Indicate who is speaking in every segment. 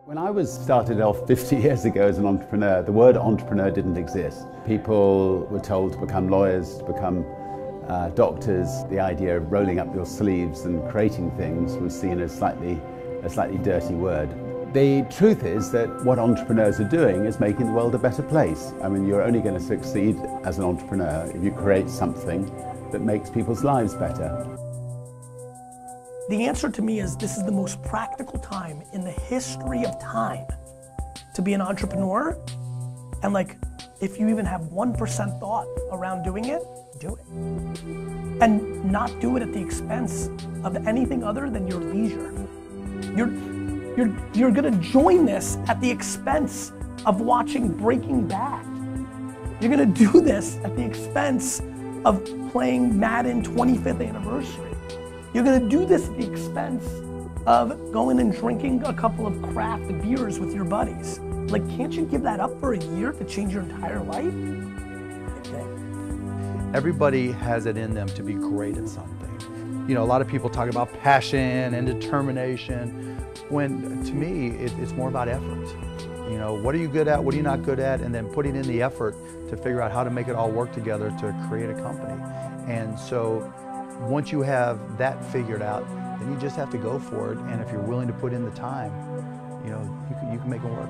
Speaker 1: When I was started off 50 years ago as an entrepreneur, the word entrepreneur didn't exist. People were told to become lawyers, to become doctors. The idea of rolling up your sleeves and creating things was seen as a slightly dirty word. The truth is that what entrepreneurs are doing is making the world a better place. I mean, you're only going to succeed as an entrepreneur if you create something that makes people's lives better.
Speaker 2: The answer to me is this is the most practical time in the history of time to be an entrepreneur. And like, if you even have 1% thought around doing it, do it. And not do it at the expense of anything other than your leisure. You're gonna join this at the expense of watching Breaking Bad. You're gonna do this at the expense of playing Madden 25th anniversary. You're gonna do this at the expense of going and drinking a couple of craft beers with your buddies. Like, can't you give that up for a year to change your entire life?
Speaker 3: Everybody has it in them to be great at something. You know, a lot of people talk about passion and determination, when to me, it's more about effort. You know, what are you good at, what are you not good at, and then putting in the effort to figure out how to make it all work together to create a company. And so, once you have that figured out, then you just have to go for it. And if you're willing to put in the time, you know, you can make it work.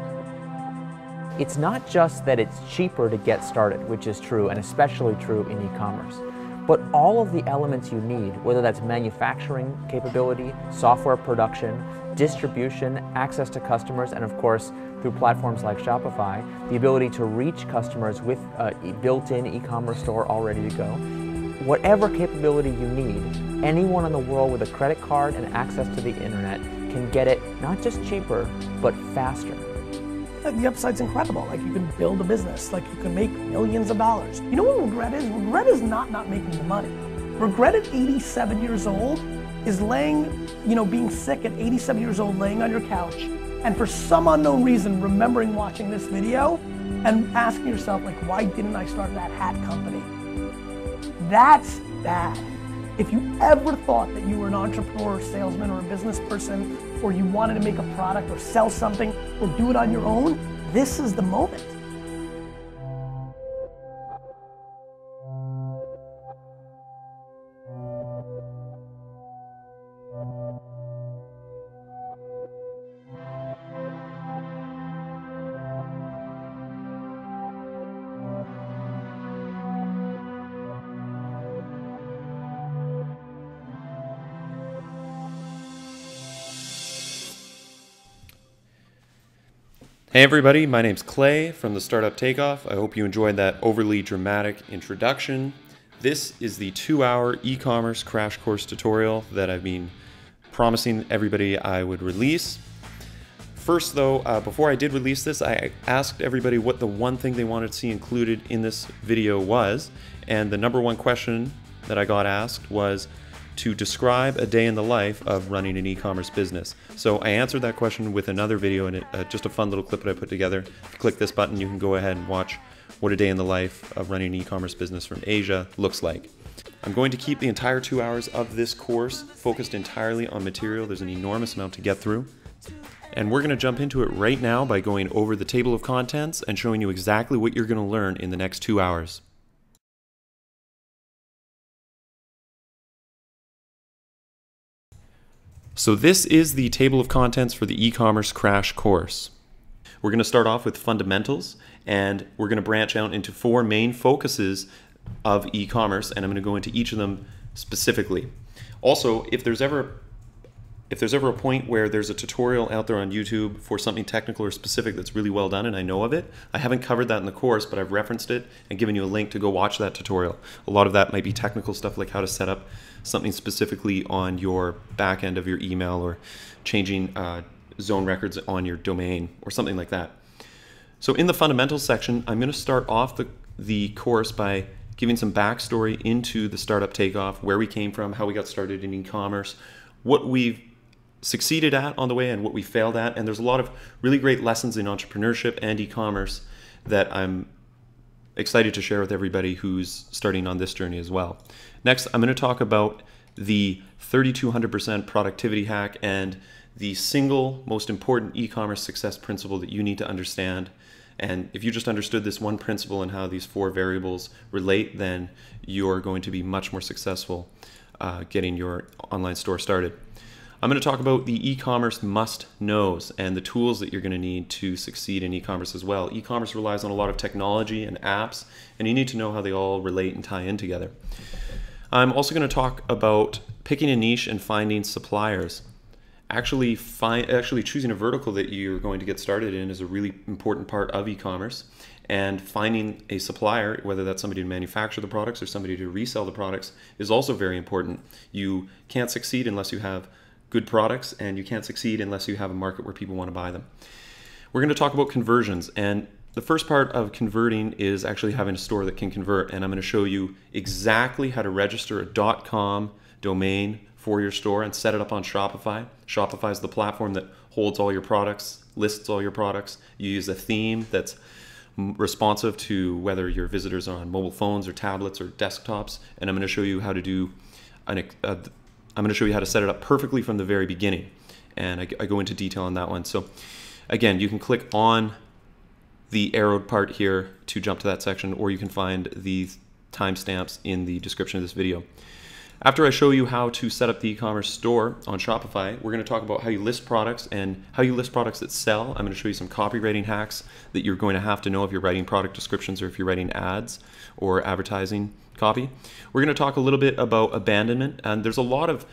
Speaker 4: It's not just that it's cheaper to get started, which is true, and especially true in e-commerce, but all of the elements you need, whether that's manufacturing capability, software production, distribution, access to customers, and of course, through platforms like Shopify, the ability to reach customers with a built-in e-commerce store all ready to go. Whatever capability you need, anyone in the world with a credit card and access to the internet can get it not just cheaper, but faster.
Speaker 2: The upside's incredible. Like, you can build a business, like you can make millions of dollars. You know what regret is? Regret is not making the money. Regret at 87 years old is laying, you know, being sick at 87 years old, laying on your couch, and for some unknown reason, remembering watching this video and asking yourself, like, why didn't I start that hat company? That's bad. If you ever thought that you were an entrepreneur or salesman or a business person, or you wanted to make a product or sell something or do it on your own, this is the moment.
Speaker 5: Hey everybody, my name's Clay from the Startup Takeoff. I hope you enjoyed that overly dramatic introduction. This is the 2-hour e-commerce crash course tutorial that I've been promising everybody I would release. First though, before I did release this, I asked everybody what the one thing they wanted to see included in this video was, and the number one question that I got asked was to describe a day in the life of running an e-commerce business. So I answered that question with another video, and just a fun little clip that I put together. If you click this button, you can go ahead and watch what a day in the life of running an e-commerce business from Asia looks like. I'm going to keep the entire 2 hours of this course focused entirely on material. There's an enormous amount to get through. And we're going to jump into it right now by going over the table of contents and showing you exactly what you're going to learn in the next 2 hours. So this is the table of contents for the e-commerce crash course. We're going to start off with fundamentals, and we're going to branch out into 4 main focuses of e-commerce, and I'm going to go into each of them specifically. Also, if there's ever a point where there's a tutorial out there on YouTube for something technical or specific that's really well done and I know of it, I haven't covered that in the course, but I've referenced it and given you a link to go watch that tutorial. A lot of that might be technical stuff, like how to set up something specifically on your back end of your email, or changing zone records on your domain or something like that. So in the fundamentals section, I'm going to start off the course by giving some backstory into the Startup Takeoff, where we came from, how we got started in e-commerce, what we've succeeded at on the way and what we failed at. And there's a lot of really great lessons in entrepreneurship and e-commerce that I'm excited to share with everybody who's starting on this journey as well. Next, I'm going to talk about the 3,200% productivity hack and the single most important e-commerce success principle that you need to understand. And if you just understood this one principle and how these 4 variables relate, then you're going to be much more successful getting your online store started. I'm going to talk about the e-commerce must-knows and the tools that you're going to need to succeed in e-commerce as well. E-commerce relies on a lot of technology and apps, and you need to know how they all relate and tie in together. I'm also going to talk about picking a niche and finding suppliers. Actually choosing a vertical that you're going to get started in is a really important part of e-commerce, and finding a supplier, whether that's somebody to manufacture the products or somebody to resell the products, is also very important. You can't succeed unless you have good products, and you can't succeed unless you have a market where people want to buy them. We're going to talk about conversions, and the first part of converting is actually having a store that can convert, and I'm going to show you exactly how to register a .com domain for your store and set it up on Shopify. Shopify is the platform that holds all your products, lists all your products. You use a theme that's responsive to whether your visitors are on mobile phones or tablets or desktops, and I'm going to show you how to do I'm going to show you how to set it up perfectly from the very beginning, and I go into detail on that one. So again, you can click on the arrowed part here to jump to that section, or you can find the timestamps in the description of this video. After I show you how to set up the e-commerce store on Shopify, we're going to talk about how you list products and how you list products that sell. I'm going to show you some copywriting hacks that you're going to have to know if you're writing product descriptions or if you're writing ads or advertising copy. We're going to talk a little bit about abandonment, and there's a lot of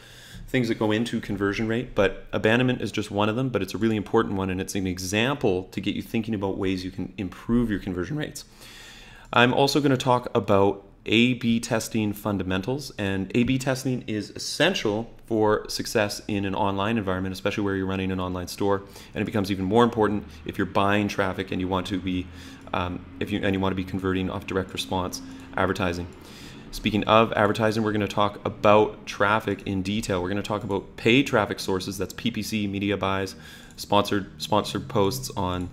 Speaker 5: things that go into conversion rate, but abandonment is just one of them, but it's a really important one, and it's an example to get you thinking about ways you can improve your conversion rates. I'm also going to talk about A/B testing fundamentals, and A/B testing is essential for success in an online environment, especially where you're running an online store, and it becomes even more important if you're buying traffic and you want to be converting off direct response advertising. Speaking of advertising, we're going to talk about traffic in detail. We're going to talk about paid traffic sources, that's PPC, media buys, sponsored posts on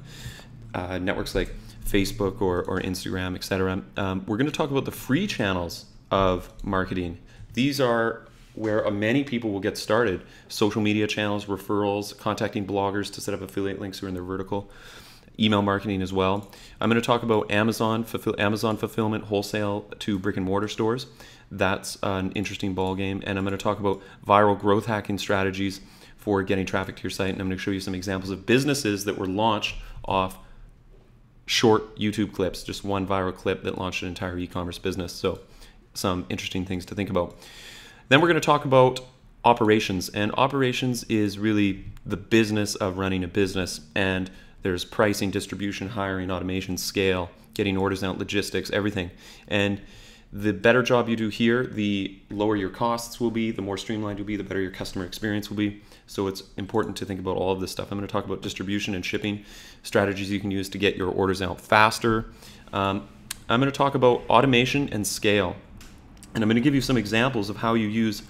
Speaker 5: networks like Facebook or Instagram, etc. We're going to talk about the free channels of marketing. These are where many people will get started. Social media channels, referrals, contacting bloggers to set up affiliate links who are in their vertical, email marketing as well. I'm going to talk about Amazon fulfillment, wholesale to brick and mortar stores. That's an interesting ball game. And I'm going to talk about viral growth hacking strategies for getting traffic to your site. And I'm going to show you some examples of businesses that were launched off short YouTube clips, just one viral clip that launched an entire e-commerce business. So some interesting things to think about. Then we're going to talk about operations, and operations is really the business of running a business, and there's pricing, distribution, hiring, automation, scale, getting orders out, logistics, everything. And the better job you do here, the lower your costs will be, the more streamlined you'll be, the better your customer experience will be. So it's important to think about all of this stuff. I'm going to talk about distribution and shipping strategies you can use to get your orders out faster. I'm going to talk about automation and scale. And I'm going to give you some examples of how you use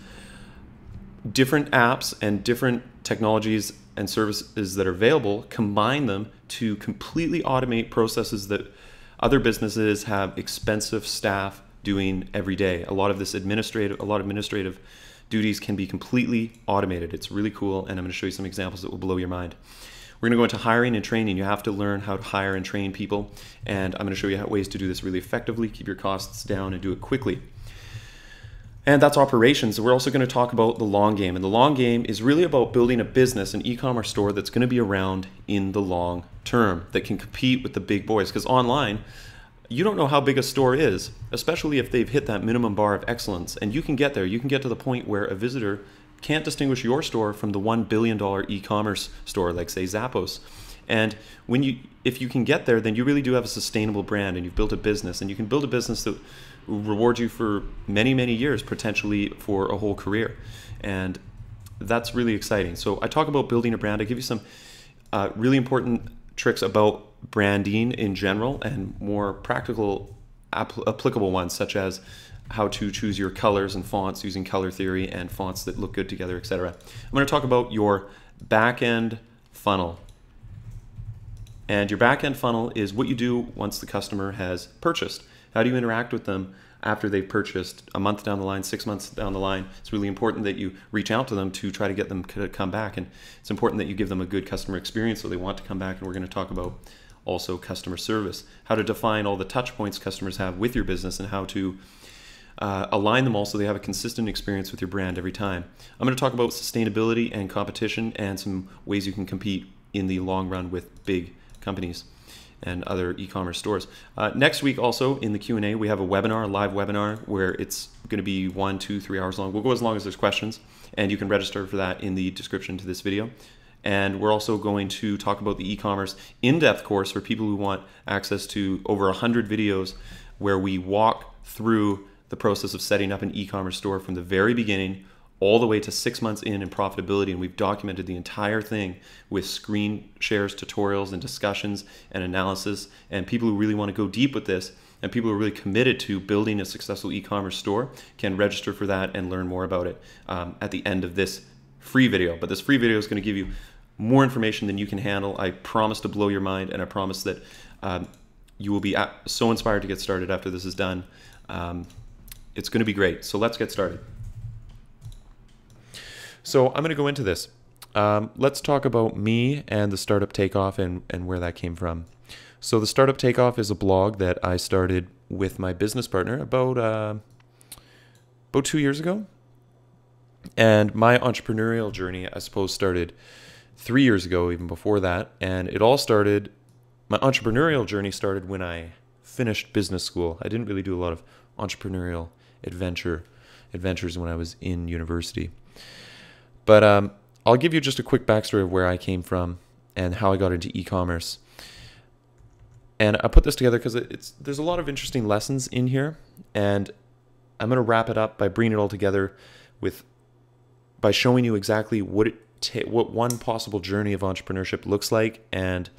Speaker 5: different apps and different technologies and services that are available, combine them to completely automate processes that other businesses have expensive staff doing every day. A lot of administrative duties can be completely automated. It's really cool, and I'm going to show you some examples that will blow your mind. We're going to go into hiring and training. You have to learn how to hire and train people, and I'm going to show you ways to do this really effectively, keep your costs down, and do it quickly. And that's operations. We're also going to talk about the long game. And the long game is really about building a business, an e-commerce store that's going to be around in the long term, that can compete with the big boys. Because online, you don't know how big a store is, especially if they've hit that minimum bar of excellence. And you can get there. You can get to the point where a visitor can't distinguish your store from the $1 billion e-commerce store, like say Zappos. And if you can get there, then you really do have a sustainable brand, and you've built a business, and you can build a business that will reward you for many, many years, potentially for a whole career. And that's really exciting. So I talk about building a brand. I give you some really important tricks about branding in general, and more practical, applicable ones, such as how to choose your colors and fonts using color theory and fonts that look good together, etc. I'm going to talk about your back-end funnel. And your back-end funnel is what you do once the customer has purchased. How do you interact with them after they've purchased, a month down the line, 6 months down the line. It's really important that you reach out to them to try to get them to come back. And it's important that you give them a good customer experience so they want to come back. And we're going to talk about also customer service, how to define all the touch points customers have with your business, and how to align them all so they have a consistent experience with your brand every time. I'm going to talk about sustainability and competition and some ways you can compete in the long run with big companies and other e-commerce stores. Next week also in the Q&A, we have a webinar, a live webinar, where it's going to be 1, 2, 3 hours long. We'll go as long as there's questions, and you can register for that in the description to this video. And we're also going to talk about the e-commerce in-depth course for people who want access to over 100 videos where we walk through the process of setting up an e-commerce store from the very beginning all the way to 6 months in profitability. And we've documented the entire thing with screen shares, tutorials, and discussions and analysis. And people who really want to go deep with this, and people who are really committed to building a successful e-commerce store, can register for that and learn more about it at the end of this free video. But this free video is going to give you more information than you can handle. I promise to blow your mind, and I promise that you will be so inspired to get started after this is done. It's going to be great. So let's get started. So I'm going to go into this. Let's talk about me and the Startup Takeoff and where that came from. So the Startup Takeoff is a blog that I started with my business partner about 2 years ago. And my entrepreneurial journey, I suppose, started 3 years ago, even before that. And it all started, my entrepreneurial journey started when I finished business school. I didn't really do a lot of entrepreneurial adventures when I was in university. But I'll give you just a quick backstory of where I came from and how I got into e-commerce. And I put this together because there's a lot of interesting lessons in here. And I'm going to wrap it up by bringing it all together by showing you exactly what one possible journey of entrepreneurship looks like, and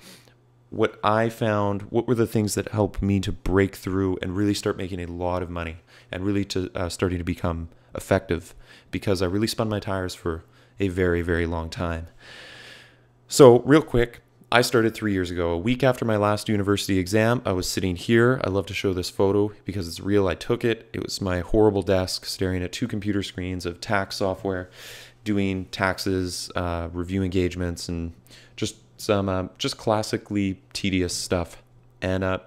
Speaker 5: what I found, what were the things that helped me to break through and really start making a lot of money, and really to starting to become effective, because I really spun my tires for a very, very long time. So real quick, I started 3 years ago. A week after my last university exam, I was sitting here. I love to show this photo because it's real. I took it. It was my horrible desk staring at 2 computer screens of tax software, doing taxes, review engagements, and just some just classically tedious stuff. And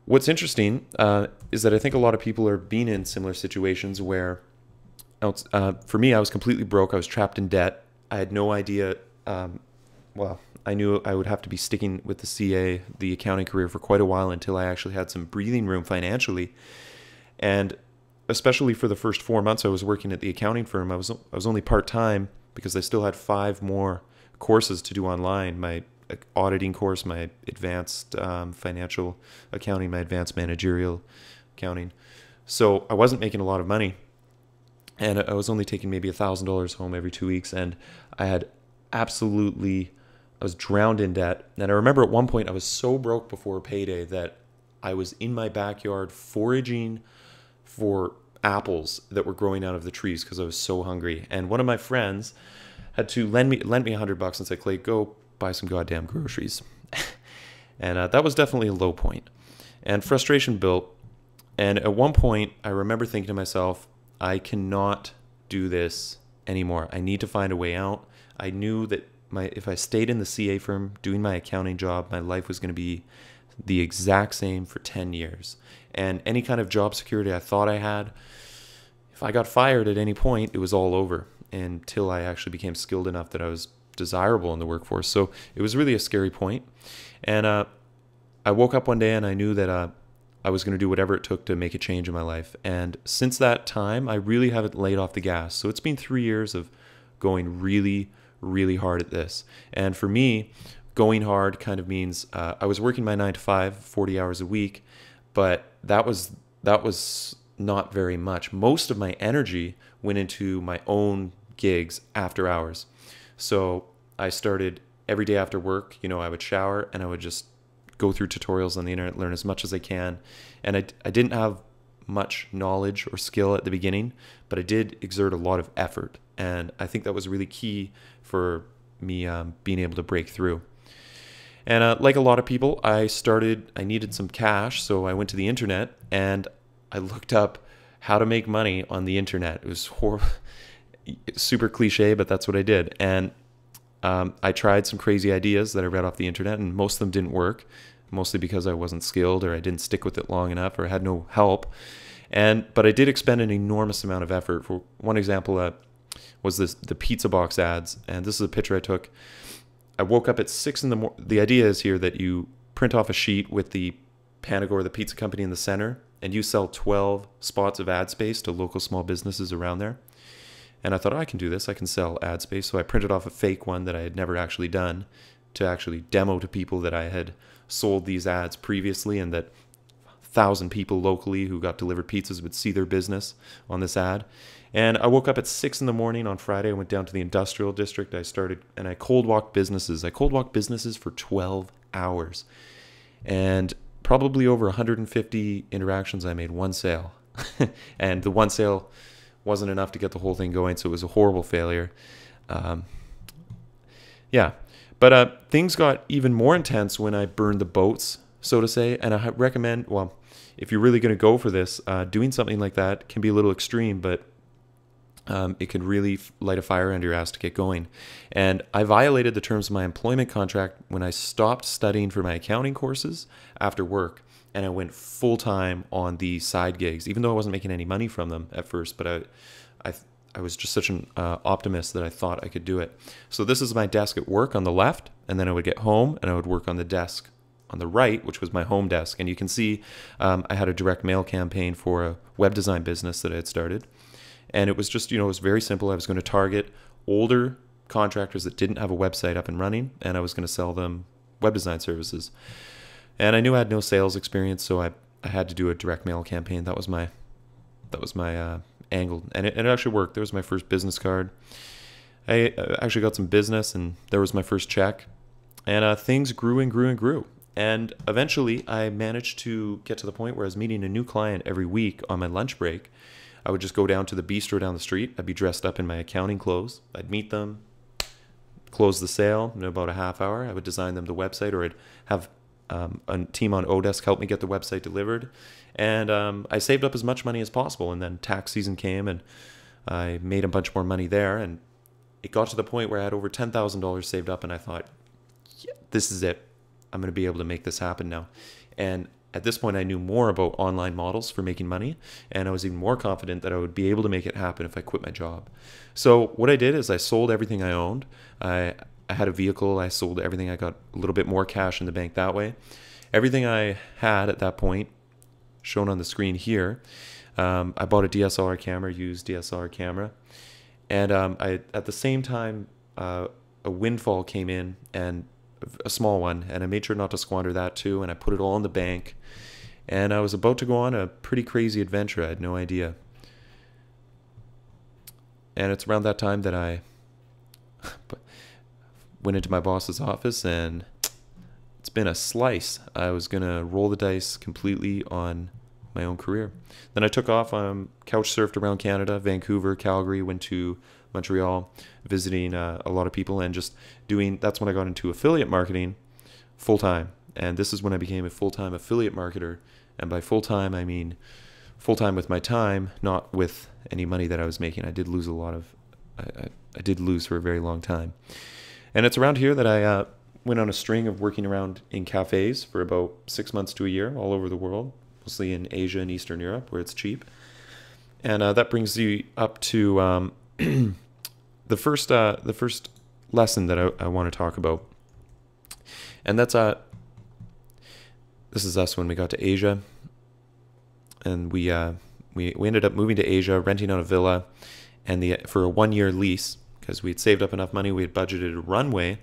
Speaker 5: what's interesting is that I think a lot of people are being in similar situations where, for me, I was completely broke. I was trapped in debt. I had no idea. Well, I knew I would have to be sticking with the CA, the accounting career, for quite a while until I actually had some breathing room financially. And especially for the first 4 months I was working at the accounting firm, I was only part-time because I still had 5 more courses to do online. My auditing course, my advanced financial accounting, my advanced managerial accounting. So I wasn't making a lot of money. And I was only taking maybe $1,000 home every 2 weeks. And I was drowned in debt. And I remember at one point I was so broke before payday that I was in my backyard foraging for apples that were growing out of the trees because I was so hungry. And one of my friends had to lend me $100 and say, "Clay, go buy some goddamn groceries." And that was definitely a low point. And frustration built. And at one point, I remember thinking to myself, I cannot do this anymore. I need to find a way out. I knew that if I stayed in the CA firm doing my accounting job, my life was going to be the exact same for 10 years. And any kind of job security I thought I had, if I got fired at any point, it was all over until I actually became skilled enough that I was desirable in the workforce. So it was really a scary point. And I woke up one day and I knew that I was going to do whatever it took to make a change in my life. And since that time, I really haven't laid off the gas. So it's been 3 years of going really, really hard at this. And for me, going hard kind of means I was working my 9 to 5, 40 hours a week, but that was not very much. Most of my energy went into my own gigs after hours. So I started every day after work, I would shower and I would just go through tutorials on the internet, learn as much as I can. And I didn't have much knowledge or skill at the beginning, but I did exert a lot of effort. And I think that was really key for me being able to break through. And like a lot of people, I needed some cash, so I went to the internet and I looked up how to make money on the internet. It was super cliche, but that's what I did. And I tried some crazy ideas that I read off the internet, and most of them didn't work, mostly because I wasn't skilled, or I didn't stick with it long enough, or I had no help. But I did expend an enormous amount of effort. For one example, was the pizza box ads, and this is a picture I took. I woke up at 6 in the morning. The idea is here that you print off a sheet with the Panagore, the pizza company, in the center, and you sell 12 spots of ad space to local small businesses around there. And I thought, oh, I can do this. I can sell ad space. So I printed off a fake one that I had never actually done to actually demo to people that I had sold these ads previously, and that 1,000 people locally who got delivered pizzas would see their business on this ad. And I woke up at 6 in the morning on Friday. I went down to the industrial district. I cold walked businesses. I cold walked businesses for 12 hours. And probably over 150 interactions, I made one sale. And the one sale wasn't enough to get the whole thing going, so it was a horrible failure. Yeah. But things got even more intense when I burned the boats, so to say. And I recommend, well, if you're really going to go for this, doing something like that can be a little extreme, but it can really light a fire under your ass to get going. And I violated the terms of my employment contract when I stopped studying for my accounting courses after work, and I went full-time on the side gigs, even though I wasn't making any money from them at first. But I was just such an optimist that I thought I could do it. So this is my desk at work on the left, and then I would get home and I would work on the desk on the right, which was my home desk. And you can see I had a direct mail campaign for a web design business that I had started. And it was just, it was very simple. I was going to target older contractors that didn't have a website up and running, and I was going to sell them web design services. And I knew I had no sales experience, so I had to do a direct mail campaign. That was my angle, and it actually worked. There was my first business card. I actually got some business, and there was my first check. And things grew and grew and grew. And eventually, I managed to get to the point where I was meeting a new client every week on my lunch break. I would just go down to the bistro down the street. I'd be dressed up in my accounting clothes. I'd meet them, close the sale in about a half hour. I would design them the website, or I'd have a team on Odesk help me get the website delivered. And I saved up as much money as possible. And then tax season came, and I made a bunch more money there. And it got to the point where I had over $10,000 saved up, and I thought, yeah, this is it. I'm going to be able to make this happen now. And at this point, I knew more about online models for making money, and I was even more confident that I would be able to make it happen if I quit my job. So what I did is I sold everything I owned. I had a vehicle. I sold everything. I got a little bit more cash in the bank that way. Everything I had at that point, shown on the screen here, I bought a DSLR camera, used DSLR camera, and at the same time, a windfall came in, and a small one, and I made sure not to squander that too, and I put it all in the bank. And I was about to go on a pretty crazy adventure. I had no idea. And it's around that time that I went into my boss's office, and it's been a slice. I was going to roll the dice completely on my own career. Then I took off, couch surfed around Canada, Vancouver, Calgary, went to Montreal, visiting a lot of people, and just that's when I got into affiliate marketing full-time. And this is when I became a full-time affiliate marketer. And by full-time, I mean full-time with my time, not with any money that I was making. I did lose I did lose for a very long time. And it's around here that I went on a string of working around in cafes for about 6 months to a year all over the world, mostly in Asia and Eastern Europe, where it's cheap. And that brings you up to the first lesson that I want to talk about. And that's this is us when we got to Asia, and we ended up moving to Asia, renting out a villa, and for a 1-year lease, because we had saved up enough money. We had budgeted a runway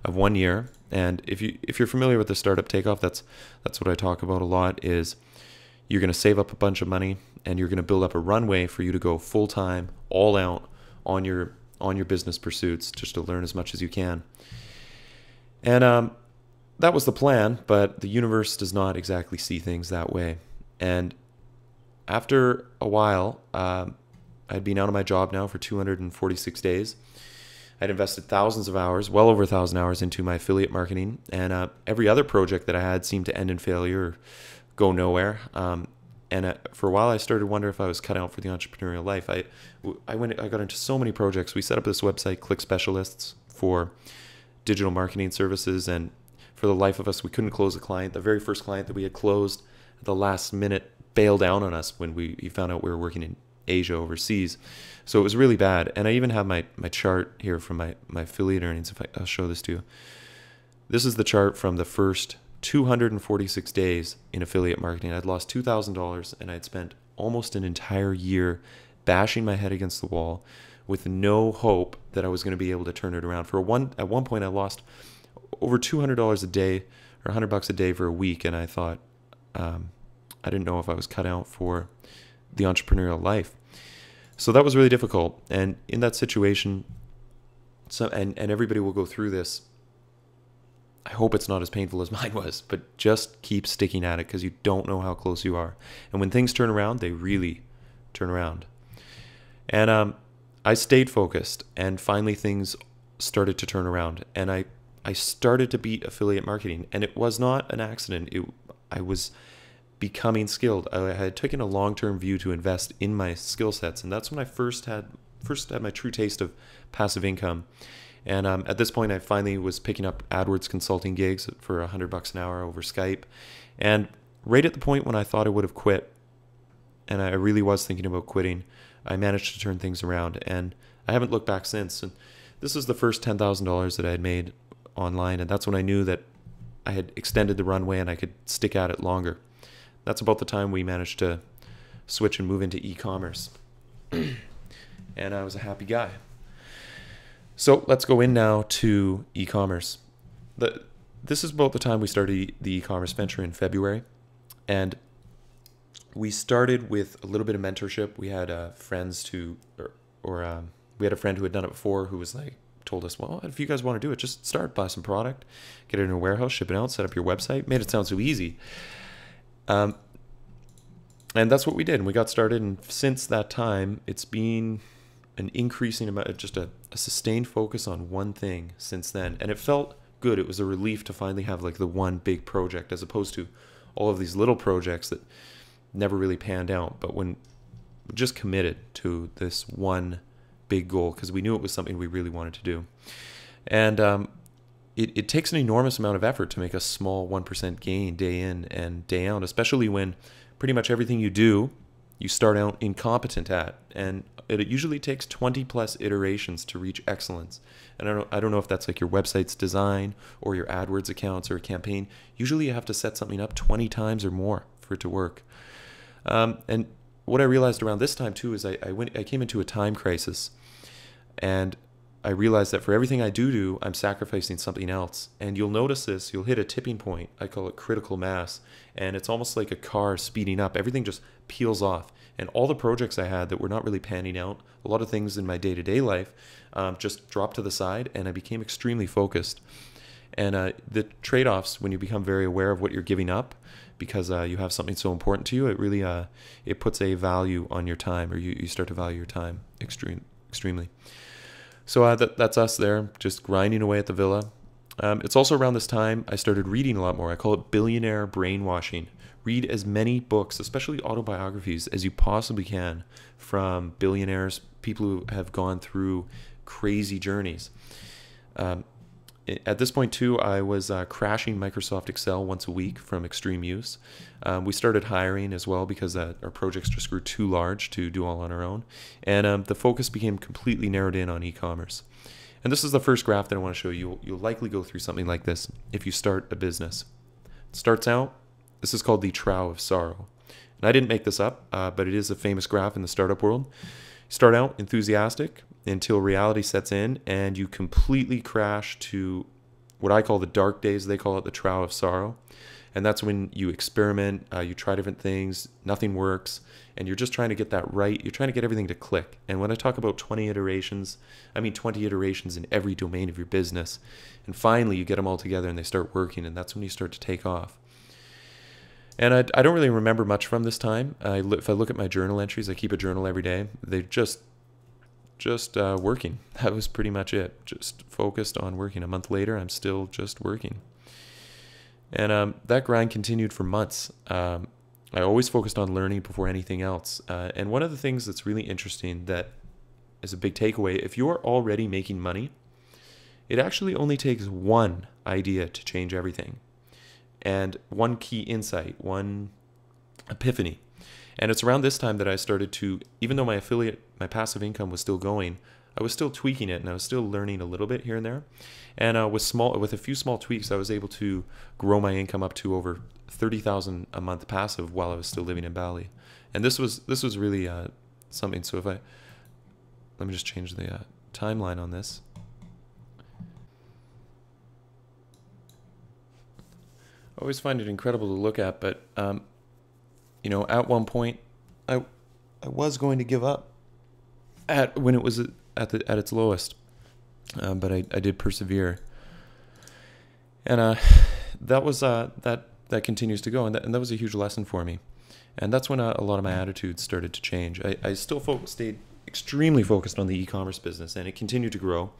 Speaker 5: of 1 year. And if you're familiar with the startup takeoff, that's what I talk about a lot. Is you're going to save up a bunch of money, and you're going to build up a runway for you to go full time, all out on your business pursuits, just to learn as much as you can. And that was the plan, but the universe does not exactly see things that way. And after a while, I'd been out of my job now for 246 days. I'd invested thousands of hours, well over 1,000 hours, into my affiliate marketing, and every other project that I had seemed to end in failure or go nowhere. And for a while, I started to wonder if I was cut out for the entrepreneurial life. I got into so many projects. We set up this website, Click Specialists, for digital marketing services. And for the life of us, we couldn't close a client. The very first client that we had closed at the last minute bailed down on us when he found out we were working in Asia, overseas. So it was really bad. And I even have my chart here from my affiliate earnings. I'll show this to you. This is the chart from the first 246 days in affiliate marketing. I'd lost $2,000 and I'd spent almost an entire year bashing my head against the wall with no hope that I was going to be able to turn it around. At one point, I lost over $200 a day or $100 a day for a week, and I thought I didn't know if I was cut out for the entrepreneurial life. So that was really difficult. And in that situation, and everybody will go through this. I hope it's not as painful as mine was, but just keep sticking at it because you don't know how close you are. And when things turn around, they really turn around. And I stayed focused, and finally things started to turn around. And I started to beat affiliate marketing, and it was not an accident. I was becoming skilled. I had taken a long-term view to invest in my skill sets, and that's when I first had my true taste of passive income. And at this point, I finally was picking up AdWords consulting gigs for $100 an hour over Skype. And right at the point when I thought I would have quit, and I really was thinking about quitting, I managed to turn things around. And I haven't looked back since. And this is the first $10,000 that I had made online. And that's when I knew that I had extended the runway and I could stick at it longer. That's about the time we managed to switch and move into e-commerce. And I was a happy guy. So let's go in now to e-commerce. This is about the time we started the e-commerce venture in February. And we started with a little bit of mentorship. We had friends we had a friend who had done it before who was like, told us, well, if you guys want to do it, just start, buy some product, get it in a warehouse, ship it out, set up your website. Made it sound so easy. And that's what we did. And we got started. And since that time, it's been an increasing amount of just a sustained focus on one thing since then. And it felt good. It was a relief to finally have like the one big project as opposed to all of these little projects that never really panned out. But when we just committed to this one big goal because we knew it was something we really wanted to do. And it takes an enormous amount of effort to make a small 1% gain day in and day out, especially when pretty much everything you do, you start out incompetent at. And it usually takes 20 plus iterations to reach excellence. And I don't know if that's like your website's design or your AdWords accounts or a campaign. Usually you have to set something up 20 times or more for it to work. And what I realized around this time too is I came into a time crisis, and I realized that for everything I do, I'm sacrificing something else. And you'll notice this, you'll hit a tipping point. I call it critical mass. And it's almost like a car speeding up. Everything just peels off. And all the projects I had that were not really panning out, a lot of things in my day-to-day life just dropped to the side, and I became extremely focused. And the trade-offs, when you become very aware of what you're giving up, because you have something so important to you, it really it puts a value on your time, or you start to value your time extremely. So that's us there, just grinding away at the villa. It's also around this time I started reading a lot more. I call it billionaire brainwashing. Read as many books, especially autobiographies, as you possibly can from billionaires, people who have gone through crazy journeys. At this point, too, I was crashing Microsoft Excel once a week from extreme use. We started hiring as well because our projects just grew too large to do all on our own. And the focus became completely narrowed in on e-commerce. And this is the first graph that I want to show you. You'll likely go through something like this if you start a business. It starts out, this is called the Trough of Sorrow. And I didn't make this up, but it is a famous graph in the startup world. You start out enthusiastic until reality sets in and you completely crash to what I call the dark days. They call it the Trough of Sorrow. And that's when you experiment, you try different things, nothing works, and you're just trying to get that right. You're trying to get everything to click. And when I talk about 20 iterations, I mean 20 iterations in every domain of your business. And finally, you get them all together and they start working, and that's when you start to take off. And I don't really remember much from this time. If I look at my journal entries, I keep a journal every day. They're just working. That was pretty much it. Just focused on working. A month later, I'm still just working. And that grind continued for months. I always focused on learning before anything else. And one of the things that's really interesting that is a big takeaway, if you're already making money, it actually only takes one idea to change everything. And one key insight, one epiphany. And it's around this time that I started to, even though my passive income was still going, I was still tweaking it and I was still learning a little bit here and there. And with a few small tweaks, I was able to grow my income up to over $30,000 a month passive while I was still living in Bali. And this was really something. So let me just change the timeline on this. I always find it incredible to look at, but you know, at one point, I was going to give up when it was at its lowest, but I did persevere, and that continues to go, and that was a huge lesson for me, and that's when a lot of my attitudes started to change. I still stayed extremely focused on the e-commerce business, and it continued to grow.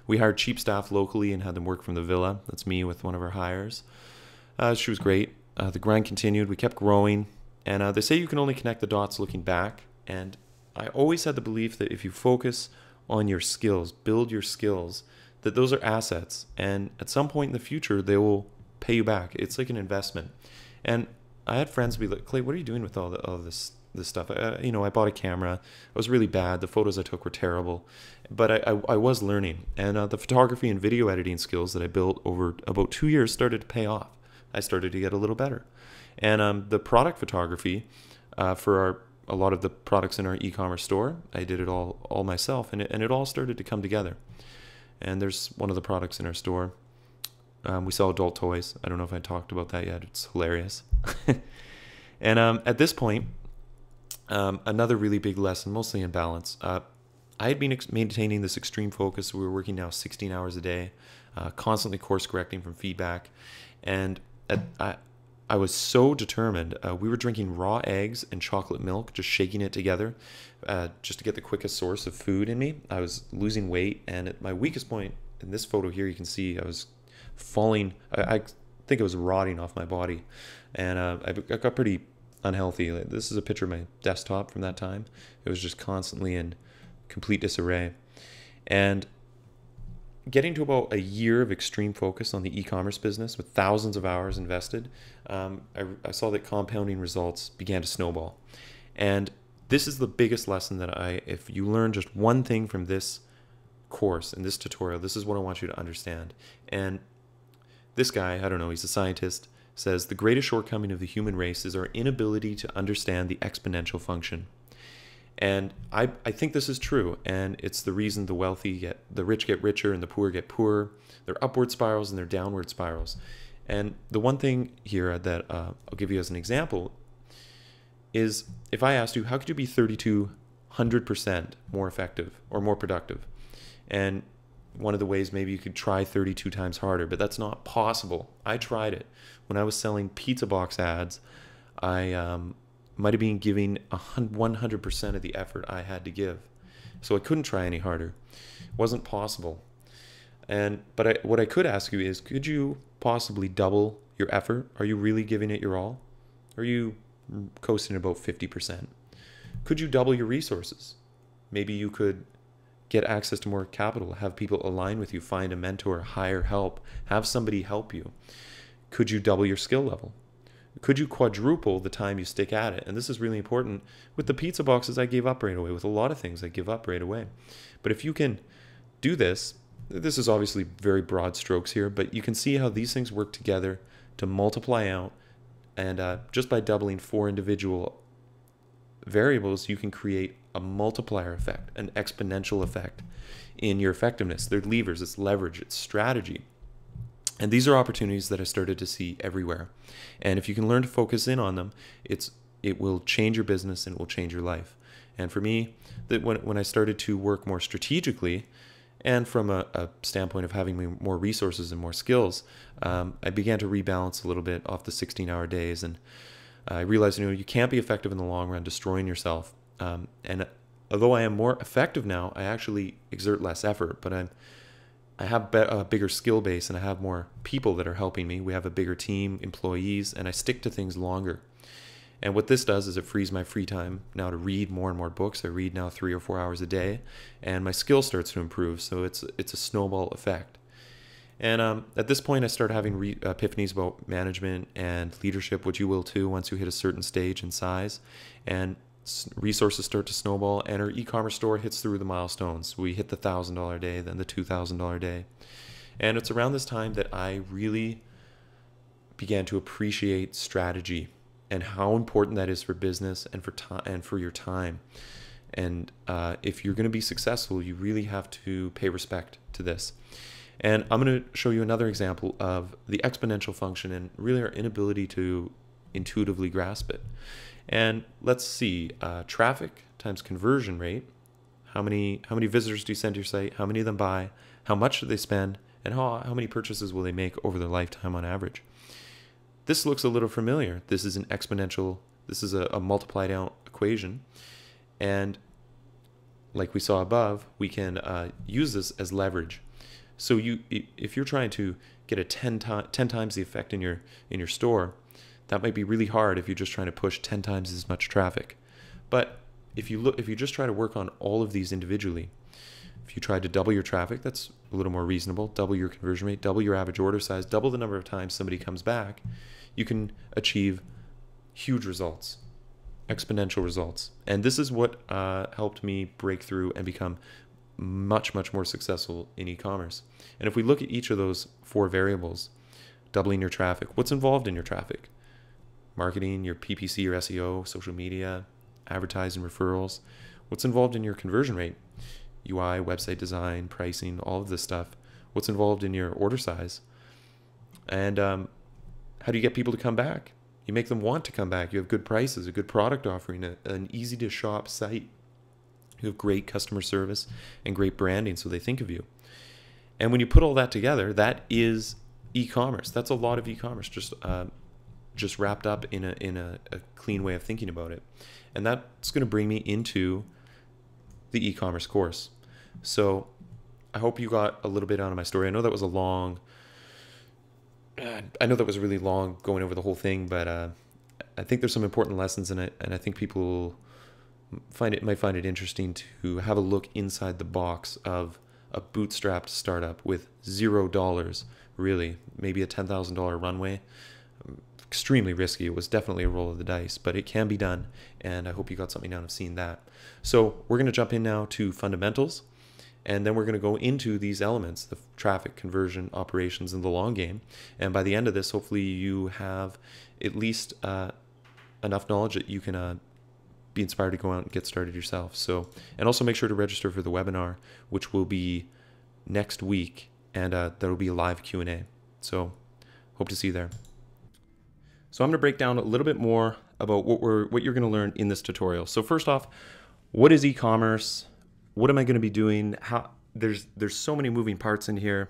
Speaker 5: We hired cheap staff locally and had them work from the villa. That's me with one of our hires. She was great. The grind continued. We kept growing. And they say you can only connect the dots looking back. And I always had the belief that if you focus on your skills, build your skills, that those are assets. And at some point in the future, they will pay you back. It's like an investment. And I had friends be like, Clay, what are you doing with all this stuff? You know, I bought a camera. It was really bad. The photos I took were terrible. But I was learning. And the photography and video editing skills that I built over about 2 years started to pay off. I started to get a little better. And the product photography for a lot of the products in our e-commerce store, I did it all myself, and it all started to come together. And there's one of the products in our store. We sell adult toys. I don't know if I talked about that yet. It's hilarious. And at this point, another really big lesson, mostly in balance. I had been maintaining this extreme focus. We were working now 16 hours a day, constantly course correcting from feedback, and I was so determined. We were drinking raw eggs and chocolate milk, just shaking it together, just to get the quickest source of food in me. I was losing weight, and at my weakest point, in this photo here, you can see I was falling. I think I was rotting off my body, and I got pretty unhealthy. This is a picture of my desktop from that time. It was just constantly in complete disarray. And getting to about a year of extreme focus on the e-commerce business with thousands of hours invested, I saw that compounding results began to snowball. And this is the biggest lesson that if you learn just one thing from this course and this tutorial, this is what I want you to understand. And this guy, I don't know, he's a scientist, says the greatest shortcoming of the human race is our inability to understand the exponential function. And I think this is true, and it's the reason the rich get richer and the poor get poorer. They're upward spirals and they're downward spirals. And the one thing here that I'll give you as an example is if I asked you, how could you be 3,200% more effective or more productive? And one of the ways, maybe you could try 32 times harder, but that's not possible. I tried it. When I was selling pizza box ads, I might have been giving 100% of the effort I had to give. So I couldn't try any harder. It wasn't possible. But what I could ask you is, could you possibly double your effort? Are you really giving it your all? Or are you coasting about 50%? Could you double your resources? Maybe you could get access to more capital, have people align with you, find a mentor, hire help, have somebody help you. Could you double your skill level? Could you quadruple the time you stick at it? And this is really important. With the pizza boxes, I gave up right away. With a lot of things, I give up right away. But if you can do this is obviously very broad strokes here, but you can see how these things work together to multiply out. And just by doubling 4 individual variables, you can create a multiplier effect, an exponential effect in your effectiveness. They're levers, it's leverage, it's strategy. And these are opportunities that I started to see everywhere. And if you can learn to focus in on them, it will change your business and it will change your life. And for me, when I started to work more strategically, and from a standpoint of having more resources and more skills, I began to rebalance a little bit off the 16-hour days. And I realized, you can't be effective in the long run destroying yourself. And although I am more effective now, I actually exert less effort, but I have a bigger skill base and I have more people that are helping me. We have a bigger team, employees, and I stick to things longer. And what this does is it frees my free time now to read more and more books. I read now 3 or 4 hours a day, and my skill starts to improve. So it's a snowball effect. And at this point, I start having epiphanies about management and leadership, which you will too once you hit a certain stage and size. And resources start to snowball, and our e-commerce store hits through the milestones. We hit the $1,000 day, then the $2,000 day. And it's around this time that I really began to appreciate strategy and how important that is for business and for time and for your time. And if you're going to be successful, you really have to pay respect to this. And I'm going to show you another example of the exponential function and really our inability to intuitively grasp it. And let's see, traffic times conversion rate. How many visitors do you send to your site? How many of them buy? How much do they spend? And how many purchases will they make over their lifetime on average? This looks a little familiar. This is an exponential, this is a multiplied out equation. And like we saw above, we can use this as leverage. So if you're trying to get a 10 times the effect in your store, that might be really hard if you're just trying to push 10 times as much traffic. But if you just try to work on all of these individually, if you try to double your traffic, that's a little more reasonable, double your conversion rate, double your average order size, double the number of times somebody comes back, you can achieve huge results, exponential results. And this is what helped me break through and become much, much more successful in e-commerce. And if we look at each of those 4 variables, doubling your traffic, what's involved in your traffic? Marketing, your PPC, your SEO, social media, advertising, referrals. What's involved in your conversion rate? UI, website design, pricing, all of this stuff. What's involved in your order size? And how do you get people to come back? You make them want to come back. You have good prices, a good product offering, an easy to shop site. You have great customer service and great branding, so they think of you. And when you put all that together, that is e-commerce. That's a lot of e-commerce, just wrapped up in a clean way of thinking about it. And that's going to bring me into the e-commerce course. So I hope you got a little bit out of my story. I know that was really long going over the whole thing, but I think there's some important lessons in it, and I think people might find it interesting to have a look inside the box of a bootstrapped startup with $0, really, maybe a $10,000 runway. Extremely risky. It was definitely a roll of the dice, but it can be done, and I hope you got something out of seeing that. So we're going to jump in now to fundamentals, and then we're going to go into these elements, the traffic, conversion, operations, and the long game. And by the end of this, hopefully you have at least enough knowledge that you can be inspired to go out and get started yourself. So, and also make sure to register for the webinar, which will be next week, and there will be a live Q&A. So hope to see you there. So I'm going to break down a little bit more about what you're going to learn in this tutorial. So first off, what is e-commerce? What am I going to be doing? There's so many moving parts in here,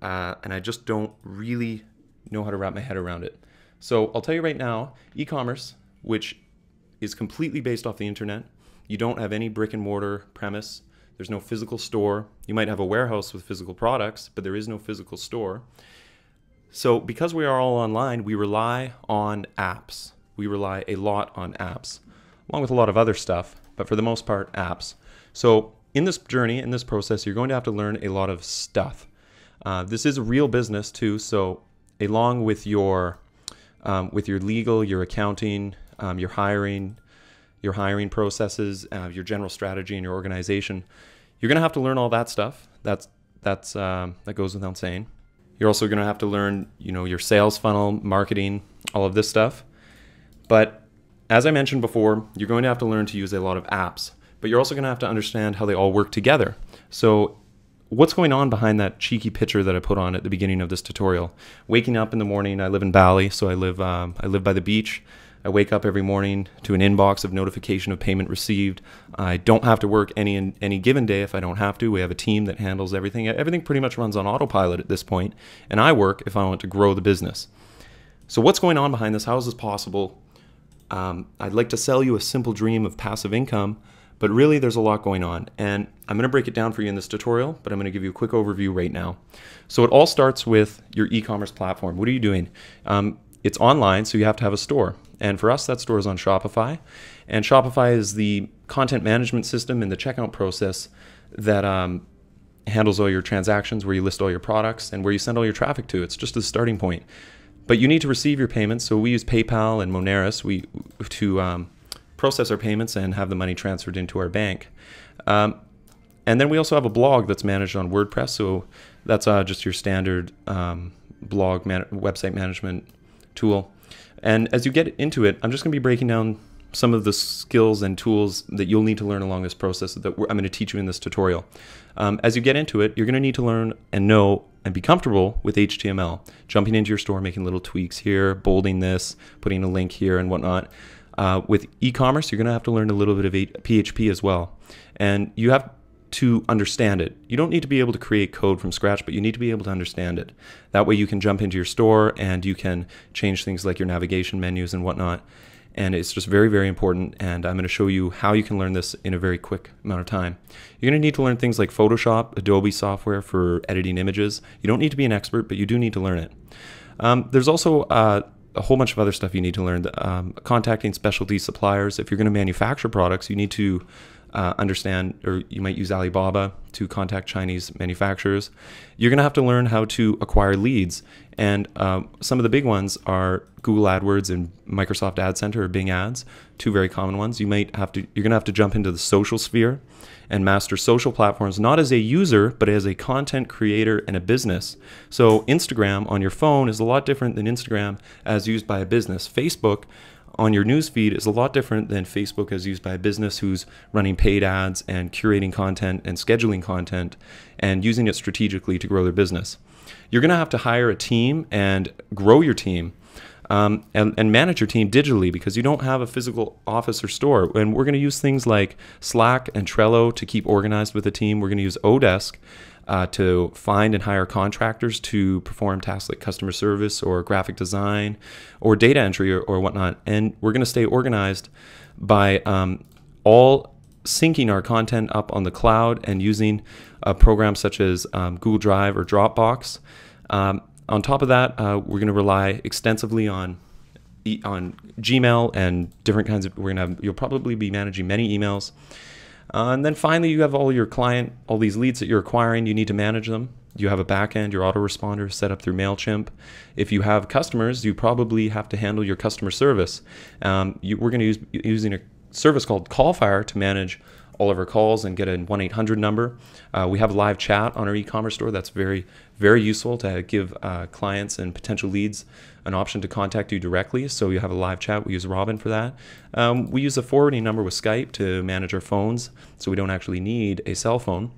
Speaker 5: and I just don't really know how to wrap my head around it. So I'll tell you right now, e-commerce, which is completely based off the internet. You don't have any brick and mortar premise. There's no physical store. You might have a warehouse with physical products, but there is no physical store. So because we are all online, we rely on apps. We rely a lot on apps, along with a lot of other stuff, but for the most part, apps. So in this journey, in this process, you're going to have to learn a lot of stuff. This is a real business too, so along with your legal, your accounting, your hiring processes, your general strategy, and your organization, you're going to have to learn all that stuff. That goes without saying. You're also going to have to learn, your sales funnel, marketing, all of this stuff. But as I mentioned before, you're going to have to learn to use a lot of apps, but you're also going to have to understand how they all work together. So what's going on behind that cheeky picture that I put on at the beginning of this tutorial? Waking up in the morning, I live in Bali, so I live by the beach. I wake up every morning to an inbox of notification of payment received. I don't have to work any given day if I don't have to. We have a team that handles everything. Everything pretty much runs on autopilot at this point, and I work if I want to grow the business. So what's going on behind this? How is this possible? I'd like to sell you a simple dream of passive income, but really there's a lot going on, and I'm going to break it down for you in this tutorial, but I'm going to give you a quick overview right now. So it all starts with your e-commerce platform. What are you doing? it's online, so you have to have a store. And for us, that store is on Shopify. And Shopify is the content management system and the checkout process that handles all your transactions, where you list all your products and where you send all your traffic to. It's just a starting point. But you need to receive your payments. So we use PayPal and Moneris to process our payments and have the money transferred into our bank. And then we also have a blog that's managed on WordPress. So that's just your standard blog website management tool. And as you get into it, I'm just going to be breaking down some of the skills and tools that you'll need to learn along this process that I'm going to teach you in this tutorial. As you get into it, you're going to need to learn and know and be comfortable with HTML, jumping into your store, making little tweaks here, bolding this, putting a link here and whatnot. With e-commerce, you're going to have to learn a little bit of PHP as well. And you have to understand it. You don't need to be able to create code from scratch, but you need to be able to understand it. That way you can jump into your store and you can change things like your navigation menus and whatnot. And it's just very, very important. And I'm going to show you how you can learn this in a very quick amount of time. You're going to need to learn things like Photoshop, Adobe software for editing images. You don't need to be an expert, but you do need to learn it. There's also a whole bunch of other stuff you need to learn. Contacting specialty suppliers. If you're going to manufacture products, you need to understand, or you might use Alibaba to contact Chinese manufacturers. You're going to have to learn how to acquire leads. And some of the big ones are Google AdWords and Microsoft Ad Center or Bing Ads, two very common ones. You're going to have to jump into the social sphere and master social platforms, not as a user, but as a content creator and a business. So Instagram on your phone is a lot different than Instagram as used by a business. Facebook on your newsfeed is a lot different than Facebook as used by a business who's running paid ads and curating content and scheduling content and using it strategically to grow their business. You're going to have to hire a team and grow your team and manage your team digitally, because you don't have a physical office or store. And we're going to use things like Slack and Trello to keep organized with a team. We're going to use Odesk to find and hire contractors to perform tasks like customer service or graphic design or data entry or whatnot. And we're going to stay organized by all syncing our content up on the cloud and using programs such as Google Drive or Dropbox. On top of that, we're going to rely extensively on Gmail and different kinds of. You'll probably be managing many emails. And then finally, you have all these leads that you're acquiring. You need to manage them. You have a backend, your autoresponder set up through MailChimp. If you have customers, you probably have to handle your customer service. We're going to using a service called Callfire to manage all of our calls and get a 1-800 number. We have live chat on our e-commerce store. That's very, very useful to give clients and potential leads an option to contact you directly. So you have a live chat. We use Robin for that. We use a forwarding number with Skype to manage our phones, so we don't actually need a cell phone.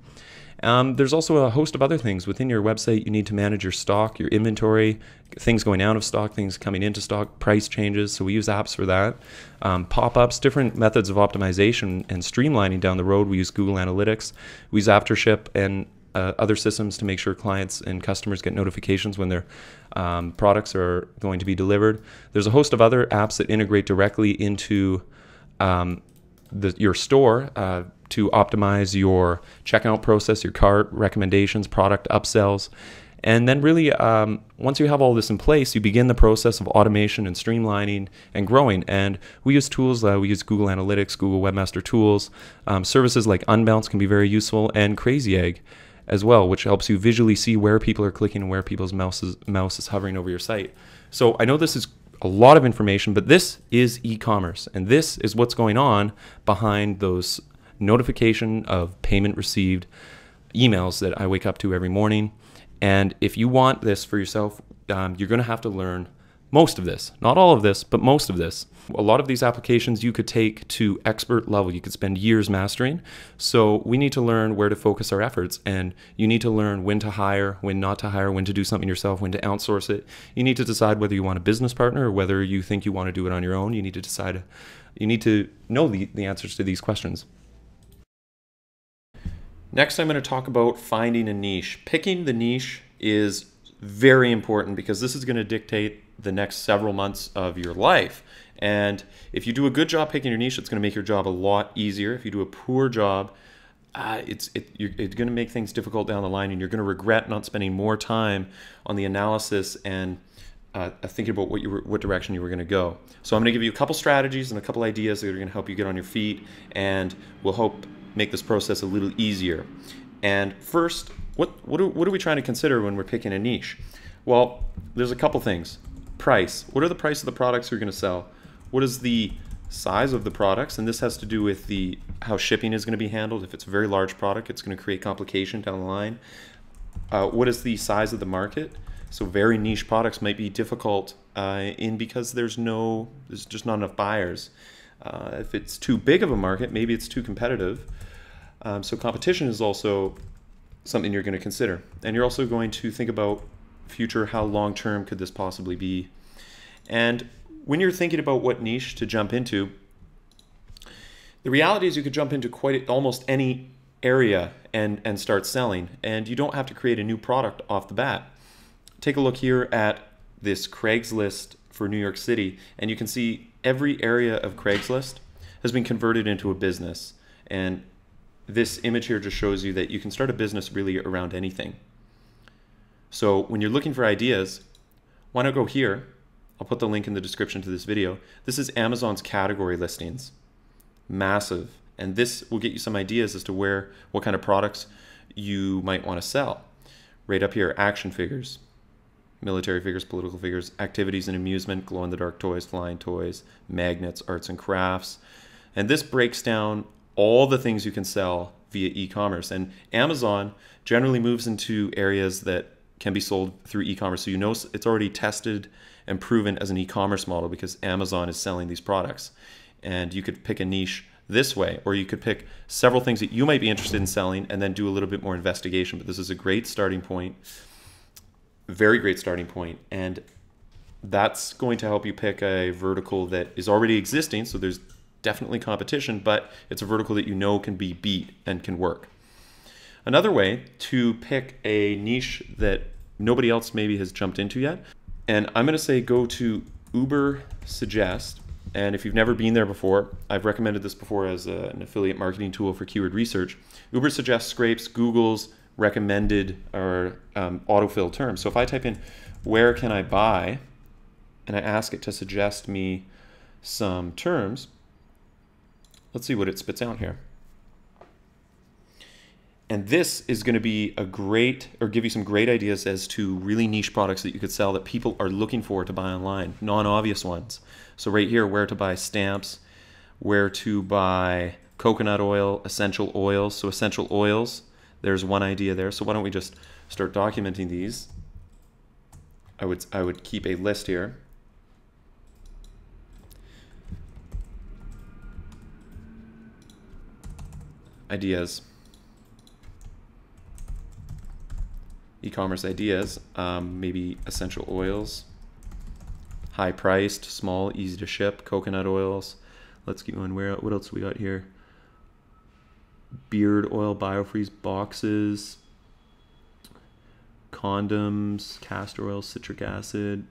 Speaker 5: There's also a host of other things. Within your website, you need to manage your stock, your inventory, things going out of stock, things coming into stock, price changes. So we use apps for that. Pop-ups, different methods of optimization and streamlining down the road. We use Google Analytics. We use Aftership and other systems to make sure clients and customers get notifications when their products are going to be delivered. There's a host of other apps that integrate directly into your store to optimize your checkout process, your cart recommendations, product upsells. And then really, once you have all this in place, you begin the process of automation and streamlining and growing. And we use tools, we use Google Analytics, Google Webmaster Tools. Services like Unbounce can be very useful, and Crazy Egg as well, which helps you visually see where people are clicking and where people's mouse is hovering over your site. So I know this is a lot of information, but this is e-commerce, and this is what's going on behind those notification of payment received emails that I wake up to every morning. And if you want this for yourself, you're going to have to learn most of this. Not all of this, but most of this. A lot of these applications you could take to expert level. You could spend years mastering. So we need to learn where to focus our efforts, and you need to learn when to hire, when not to hire, when to do something yourself, when to outsource it. You need to decide whether you want a business partner or whether you think you want to do it on your own. You need to decide. You need to know the answers to these questions. Next, I'm going to talk about finding a niche. Picking the niche is very important because this is going to dictate the next several months of your life. And if you do a good job picking your niche, it's going to make your job a lot easier. If you do a poor job, it's going to make things difficult down the line, and you're going to regret not spending more time on the analysis and thinking about what direction you were going to go. So I'm going to give you a couple strategies and a couple ideas that are going to help you get on your feet, and will help make this process a little easier. And first, what are we trying to consider when we're picking a niche? Well, there's a couple things. Price. What are the price of the products you're going to sell? What is the size of the products? And this has to do with how shipping is going to be handled. If it's a very large product, it's going to create complication down the line. What is the size of the market? So very niche products might be difficult because there's just not enough buyers. If it's too big of a market, maybe it's too competitive. So competition is also something you're going to consider. And you're also going to think about future, how long-term could this possibly be? And when you're thinking about what niche to jump into, the reality is you could jump into almost any area and start selling, and you don't have to create a new product off the bat. Take a look here at this Craigslist for New York City, and you can see every area of Craigslist has been converted into a business. And this image here just shows you that you can start a business really around anything. So when you're looking for ideas, why not go here? I'll put the link in the description to this video. This is Amazon's category listings. Massive. And this will get you some ideas as to what kind of products you might want to sell. Right up here, action figures, military figures, political figures, activities and amusement, glow-in-the-dark toys, flying toys, magnets, arts and crafts. And this breaks down all the things you can sell via e-commerce. And Amazon generally moves into areas that can be sold through e-commerce. So you know it's already tested and proven as an e-commerce model because Amazon is selling these products. And you could pick a niche this way, or you could pick several things that you might be interested in selling and then do a little bit more investigation. But this is a great starting point, very great starting point. And that's going to help you pick a vertical that is already existing. So there's definitely competition, but it's a vertical that you know can be beat and can work. Another way to pick a niche that nobody else maybe has jumped into yet, and I'm going to say go to Uber Suggest. And if you've never been there before, I've recommended this before as an affiliate marketing tool for keyword research. Uber Suggest scrapes Google's recommended or autofill terms. So if I type in where can I buy and I ask it to suggest me some terms, let's see what it spits out here. And this is going to be give you some great ideas as to really niche products that you could sell that people are looking for to buy online, non-obvious ones. So right here, where to buy stamps, where to buy coconut oil, essential oils. So essential oils, there's one idea there. So why don't we just start documenting these? I would keep a list here. Ideas. E-commerce ideas, maybe essential oils, high priced, small, easy to ship, coconut oils. Let's keep going. What else we got here? Beard oil, biofreeze boxes, condoms, castor oil, citric acid.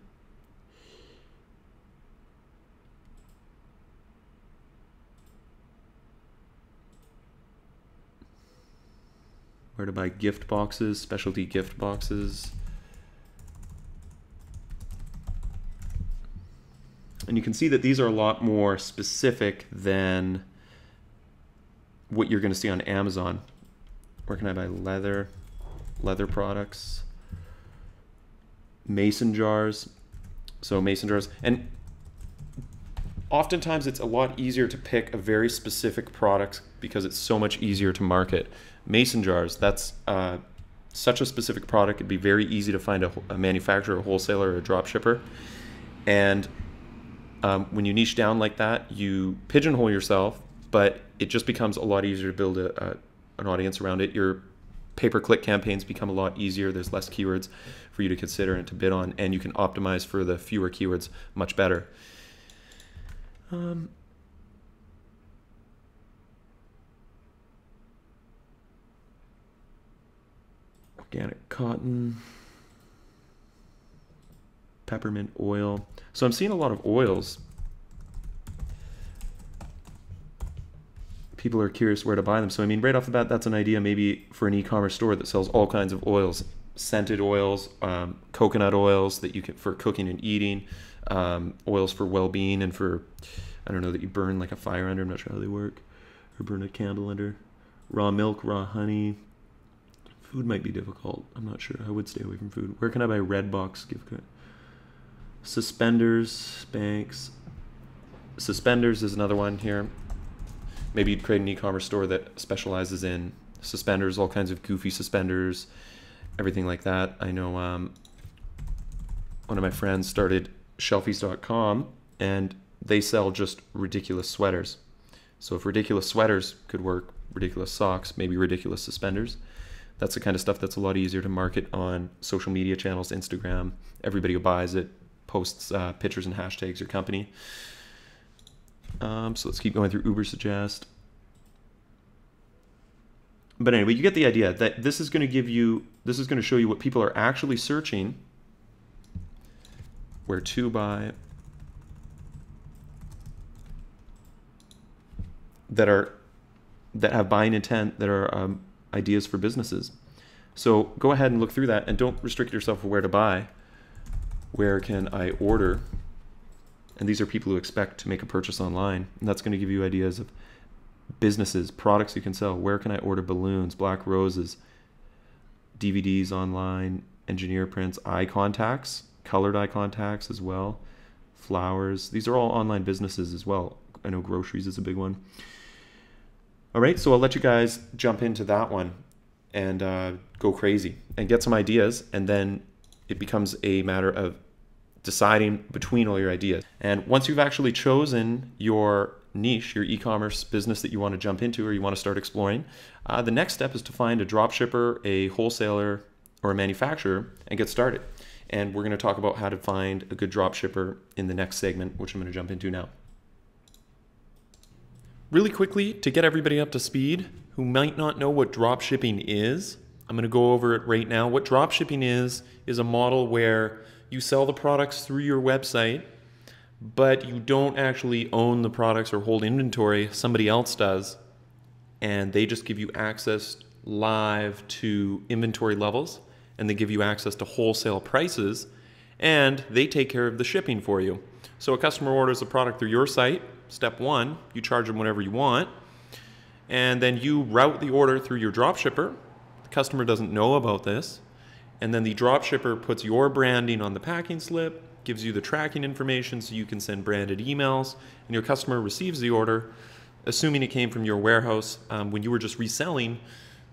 Speaker 5: Where to buy gift boxes, specialty gift boxes. And you can see that these are a lot more specific than what you're going to see on Amazon. Where can I buy leather products, mason jars. So mason jars. And oftentimes it's a lot easier to pick a very specific product because it's so much easier to market. Mason jars, that's such a specific product. It'd be very easy to find a manufacturer, a wholesaler, or a drop shipper. And when you niche down like that, you pigeonhole yourself, but it just becomes a lot easier to build an audience around it. Your pay-per-click campaigns become a lot easier. There's less keywords for you to consider and to bid on, and you can optimize for the fewer keywords much better. Organic cotton, peppermint oil. So I'm seeing a lot of oils. People are curious where to buy them. So I mean, right off the bat, that's an idea maybe for an e-commerce store that sells all kinds of oils. scented oils, coconut oils that you can for cooking and eating, oils for well-being and for, I don't know, that you burn like a fire under. I'm not sure how they work, or burn a candle under. Raw milk, raw honey. Food might be difficult. I'm not sure. I would stay away from food. Where can I buy Redbox gift card? Suspenders, Spanx. Suspenders is another one here. Maybe you'd create an e-commerce store that specializes in suspenders, all kinds of goofy suspenders, everything like that. I know one of my friends started shelfies.com and they sell just ridiculous sweaters. So if ridiculous sweaters could work, ridiculous socks, maybe ridiculous suspenders. That's the kind of stuff that's a lot easier to market on social media channels, Instagram. Everybody who buys it posts pictures and hashtags your company. So let's keep going through Ubersuggest. But anyway, you get the idea that this is going to show you what people are actually searching, where to buy, that have buying intent, that are ideas for businesses. So go ahead and look through that, and don't restrict yourself to where to buy. Where can I order? And these are people who expect to make a purchase online, and that's going to give you ideas of businesses, products you can sell. Where can I order balloons, black roses, DVDs online, engineer prints, eye contacts, colored eye contacts as well, flowers. These are all online businesses as well. I know groceries is a big one. All right, so I'll let you guys jump into that one and go crazy and get some ideas, and then it becomes a matter of deciding between all your ideas. And once you've actually chosen your niche, your e-commerce business that you want to jump into or you want to start exploring, the next step is to find a dropshipper, a wholesaler, or a manufacturer and get started. And we're going to talk about how to find a good dropshipper in the next segment, which I'm going to jump into now. Really quickly, to get everybody up to speed who might not know what dropshipping is, I'm going to go over it right now. What dropshipping is a model where you sell the products through your website, but you don't actually own the products or hold inventory. Somebody else does, and they just give you access live to inventory levels, and they give you access to wholesale prices, and they take care of the shipping for you. So a customer orders a product through your site. Step one, you charge them whatever you want, and then you route the order through your dropshipper. The customer doesn't know about this, and then the dropshipper puts your branding on the packing slip, gives you the tracking information so you can send branded emails, and your customer receives the order, assuming it came from your warehouse when you were just reselling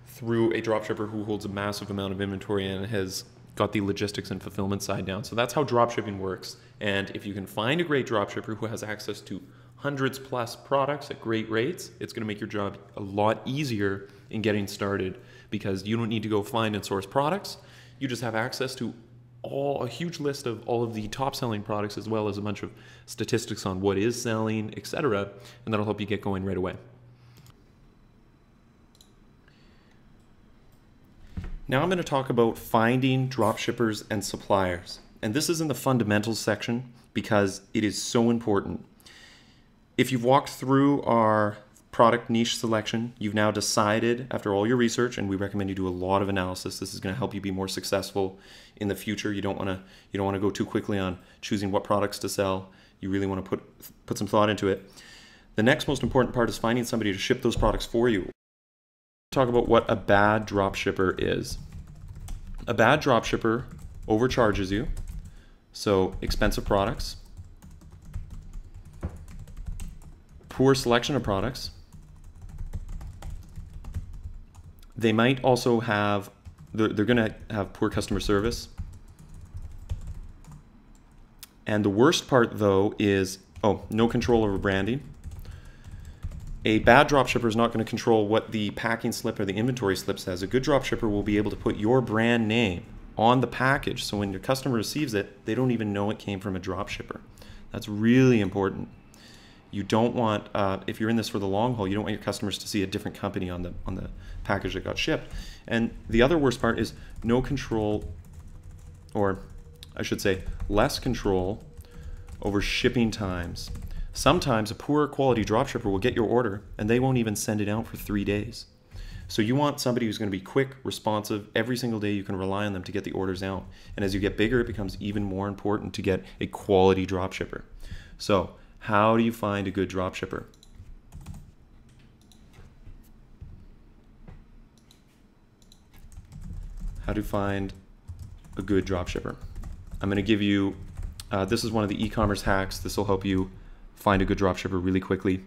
Speaker 5: through a dropshipper who holds a massive amount of inventory and has got the logistics and fulfillment side down. So that's how dropshipping works. And if you can find a great dropshipper who has access to hundreds plus products at great rates, it's going to make your job a lot easier in getting started, because you don't need to go find and source products. You just have access to a huge list of all of the top selling products, as well as a bunch of statistics on what is selling, etc. And that'll help you get going right away. Now I'm going to talk about finding dropshippers and suppliers. And this is in the fundamentals section because it is so important. If you've walked through our product niche selection, you've now decided after all your research, and we recommend you do a lot of analysis. This is going to help you be more successful in the future. You don't want to go too quickly on choosing what products to sell. You really want to put some thought into it. The next most important part is finding somebody to ship those products for you. Talk about what a bad dropshipper is. A bad dropshipper overcharges you, so expensive products, poor selection of products. They might also have, they're going to have poor customer service. And the worst part though is, no control over branding. A bad dropshipper is not going to control what the packing slip or the inventory slip says. A good dropshipper will be able to put your brand name on the package, so when your customer receives it, they don't even know it came from a dropshipper. That's really important. You don't want, if you're in this for the long haul, you don't want your customers to see a different company on the package that got shipped. And the other worst part is no control, or I should say less control over shipping times. Sometimes a poor quality dropshipper will get your order and they won't even send it out for 3 days. So you want somebody who's going to be quick, responsive. Every single day you can rely on them to get the orders out. And as you get bigger, it becomes even more important to get a quality dropshipper. So how do you find a good dropshipper? How to find a good dropshipper. I'm going to give you, this is one of the e-commerce hacks. This will help you find a good dropshipper really quickly.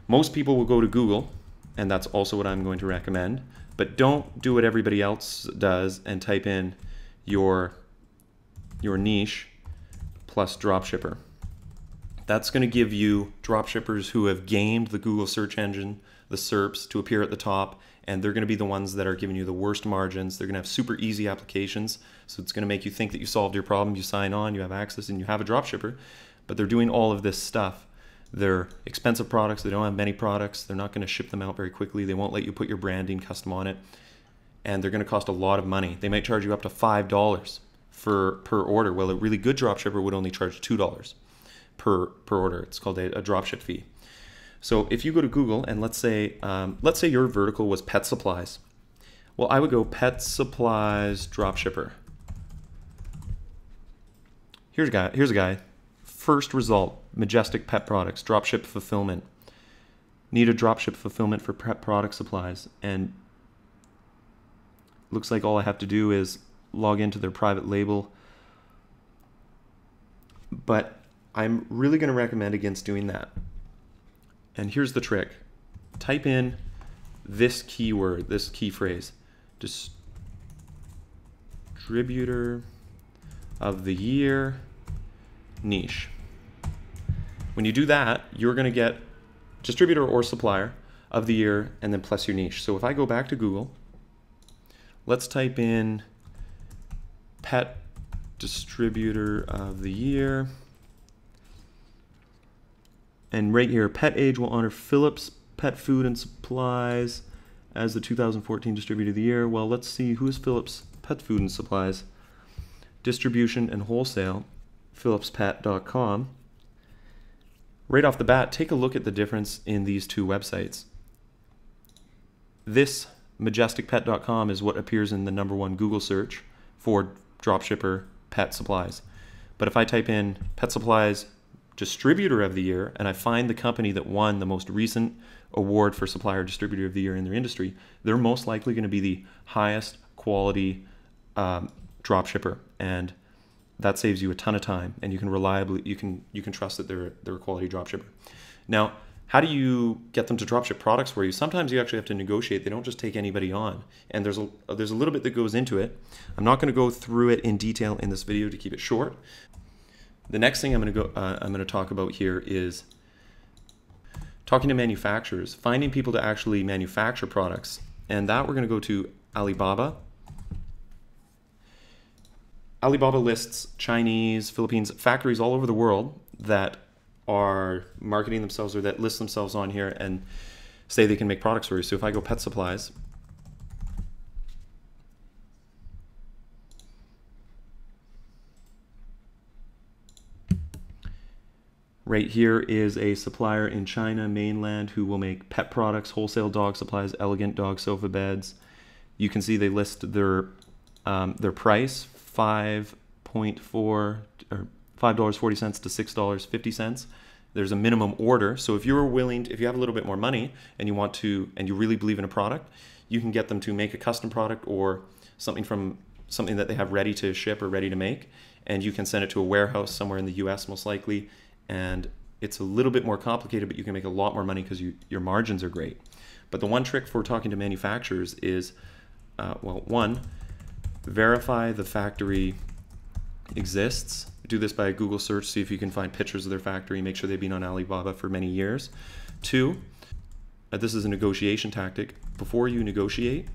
Speaker 5: Most people will go to Google, and that's also what I'm going to recommend, but don't do what everybody else does and type in your niche plus dropshipper. That's going to give you dropshippers who have gamed the Google search engine, the SERPs, to appear at the top, and they're going to be the ones that are giving you the worst margins. They're going to have super easy applications, so it's going to make you think that you solved your problem. You sign on, you have access, and you have a dropshipper, but they're doing all of this stuff. They're expensive products. They don't have many products. They're not going to ship them out very quickly. They won't let you put your branding custom on it, and they're going to cost a lot of money. They might charge you up to $5 per order. Well, a really good dropshipper would only charge $2 per order. It's called a dropship fee. So if you go to Google and let's say your vertical was pet supplies. Well, I would go pet supplies dropshipper. Here's a guy. First result, Majestic Pet Products, dropship fulfillment. Need a dropship fulfillment for pet product supplies. And looks like all I have to do is log into their private label. But I'm really going to recommend against doing that. And here's the trick. Type in this keyword, this key phrase, distributor of the year, niche. When you do that, you're going to get distributor or supplier of the year and then plus your niche. So if I go back to Google, let's type in pet distributor of the year. And right here, Pet Age will honor Phillips Pet Food and Supplies as the 2014 Distributor of the Year. Well, let's see, who is Phillips Pet Food and Supplies? Distribution and Wholesale, phillipspet.com. Right off the bat, take a look at the difference in these two websites. This majesticpet.com is what appears in the #1 Google search for dropshipper pet supplies. But if I type in pet supplies distributor of the year and I find the company that won the most recent award for supplier distributor of the year in their industry, they're most likely going to be the highest quality dropshipper, and that saves you a ton of time, and you can reliably you can trust that they're a quality dropshipper. Now, how do you get them to dropship products for you? Sometimes you actually have to negotiate. They don't just take anybody on, and there's a little bit that goes into it. I'm not going to go through it in detail in this video to keep it short. The next thing I'm going to talk about here is talking to manufacturers, finding people to actually manufacture products, and that we're going to go to Alibaba. Alibaba lists Chinese, Philippines, factories all over the world that are marketing themselves or that list themselves on here and say they can make products for you. So if I go pet supplies, right here is a supplier in China mainland who will make pet products, wholesale dog supplies, elegant dog sofa beds. You can see they list their price, $5.40 to $6.50. There's a minimum order. So if you're willing to, if you have a little bit more money and you want to, and you really believe in a product, you can get them to make a custom product or something that they have ready to ship or ready to make, and you can send it to a warehouse somewhere in the US most likely. And it's a little bit more complicated, but you can make a lot more money because your margins are great. But the one trick for talking to manufacturers is, well, one, verify the factory exists. Do this by a Google search, see if you can find pictures of their factory, make sure they've been on Alibaba for many years. Two, this is a negotiation tactic. Before you negotiate,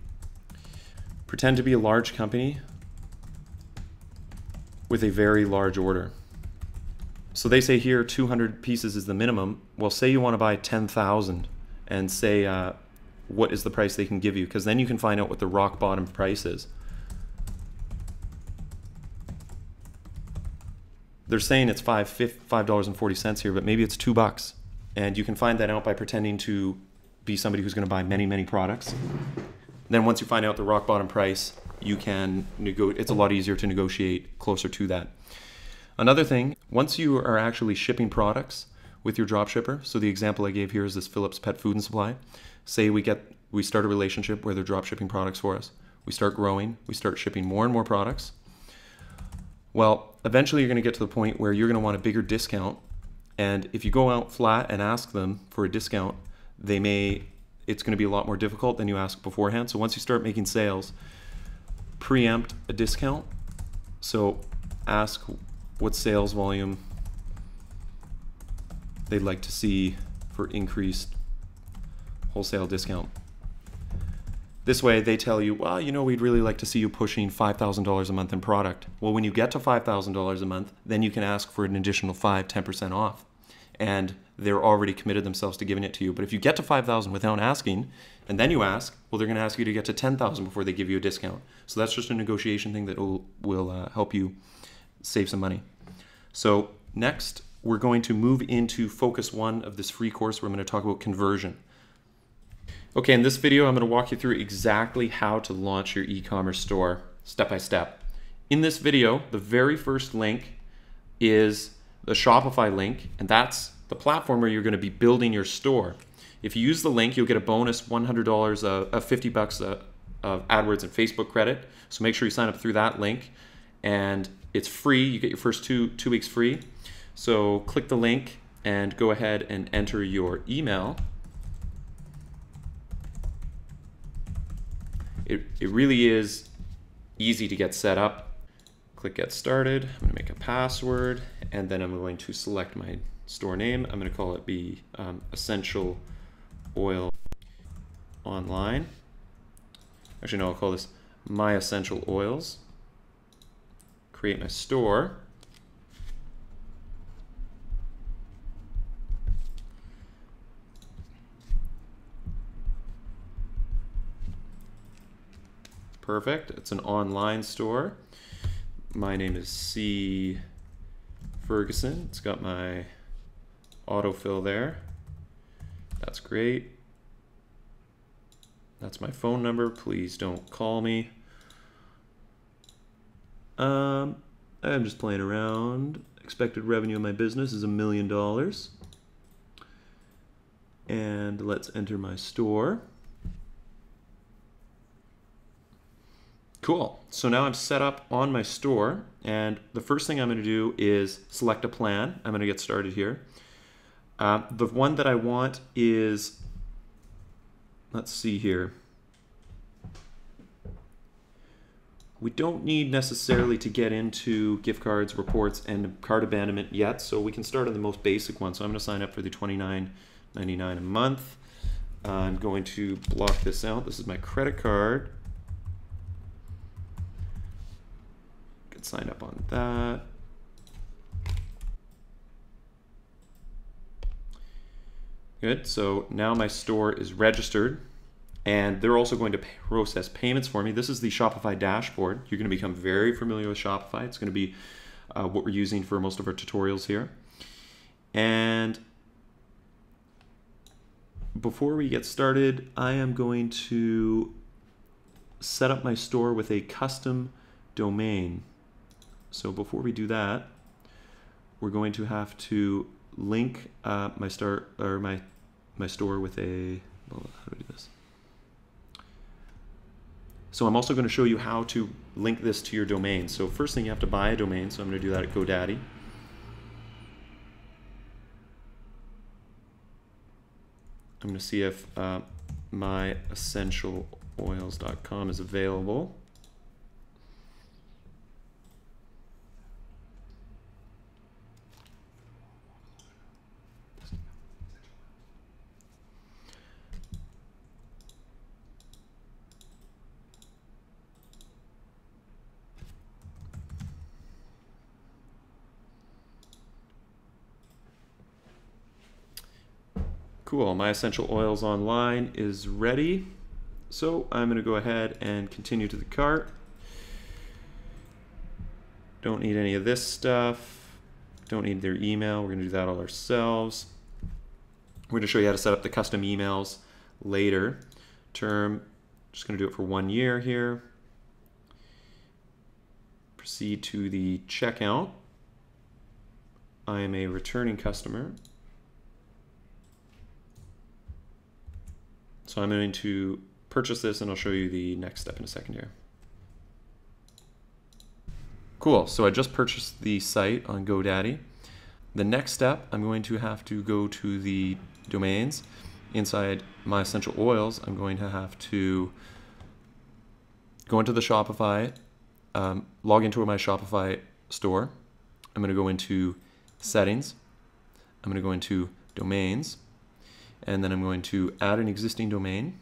Speaker 5: pretend to be a large company with a very large order. So they say here 200 pieces is the minimum. Well, say you want to buy 10,000 and say what is the price they can give you, because then you can find out what the rock bottom price is. They're saying it's $5.40 here, but maybe it's $2. And you can find that out by pretending to be somebody who's going to buy many, many products. Then once you find out the rock bottom price, you can it's a lot easier to negotiate closer to that. Another thing, once you are actually shipping products with your dropshipper, so the example I gave here is this Phillips Pet Food and Supply. Say we start a relationship where they're drop shipping products for us. We start growing, we start shipping more and more products. Well, eventually you're going to get to the point where you're going to want a bigger discount, and if you go out flat and ask them for a discount, it's going to be a lot more difficult than you ask beforehand. So once you start making sales, preempt a discount. So ask what sales volume they'd like to see for increased wholesale discount. This way they tell you, well, we'd really like to see you pushing $5,000 a month in product. Well, when you get to $5,000 a month, then you can ask for an additional 5-10% off. And they're already committed themselves to giving it to you. But if you get to 5,000 without asking, and then you ask, well, they're going to ask you to get to 10,000 before they give you a discount. So that's just a negotiation thing that will help you save some money. So next, we're going to move into focus 1 of this free course where I'm going to talk about conversion. Okay, in this video, I'm going to walk you through exactly how to launch your e-commerce store step by step. In this video, the very first link is the Shopify link, and that's the platform where you're going to be building your store. If you use the link, you'll get a bonus $100 of $50 of AdWords and Facebook credit. So make sure you sign up through that link, and it's free. You get your first two weeks free. So click the link and go ahead and enter your email. It really is easy to get set up. Click Get Started. I'm going to make a password, and then I'm going to select my store name. I'm going to call it Essential Oil Online. Actually, no, I'll call this My Essential Oils. Create my store. Perfect. It's an online store. My name is C. Ferguson. It's got my autofill there. That's great. That's my phone number. Please don't call me. I'm just playing around. Expected revenue of my business is $1 million. And let's enter my store. Cool. So now I'm set up on my store, and the first thing I'm going to do is select a plan. I'm going to get started here. The one that I want is, let's see here. We don't need necessarily to get into gift cards, reports, and cart abandonment yet, so we can start on the most basic one. So I'm going to sign up for the $29.99 a month. I'm going to block this out. This is my credit card. Sign up on that. Good. So now my store is registered, and they're also going to process payments for me. This is the Shopify dashboard. You're going to become very familiar with Shopify. It's going to be what we're using for most of our tutorials here. And before we get started, I am going to set up my store with a custom domain. So before we do that, we're going to have to link my store with a, well, how do we do this? So I'm also going to show you how to link this to your domain. So first thing, you have to buy a domain. So I'm going to do that at GoDaddy. I'm going to see if myessentialoils.com is available. Cool, My Essential Oils Online is ready. So I'm gonna go ahead and continue to the cart. Don't need any of this stuff. Don't need their email. We're gonna do that all ourselves. We're gonna show you how to set up the custom emails later. Term, Just going to do it for 1 year here. Proceed to the checkout. I am a returning customer. So I'm going to purchase this, and I'll show you the next step in a second here. Cool, so I just purchased the site on GoDaddy. The next step, I'm going to have to go to the domains. Inside My Essential Oils, I'm going to have to go into the Shopify, log into my Shopify store. I'm going to go into Settings. I'm going to go into Domains. And then I'm going to add an existing domain,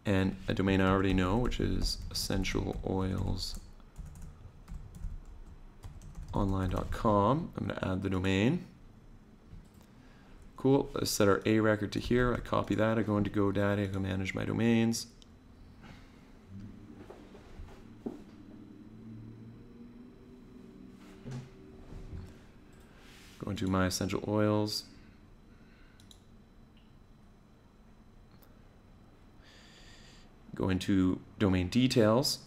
Speaker 5: and a domain I already know, which is essentialoilsonline.com. I'm going to add the domain. Cool. Let's set our A record to here. I copy that. I go into GoDaddy. I go manage my domains. Go into My Essential Oils. Go into domain details,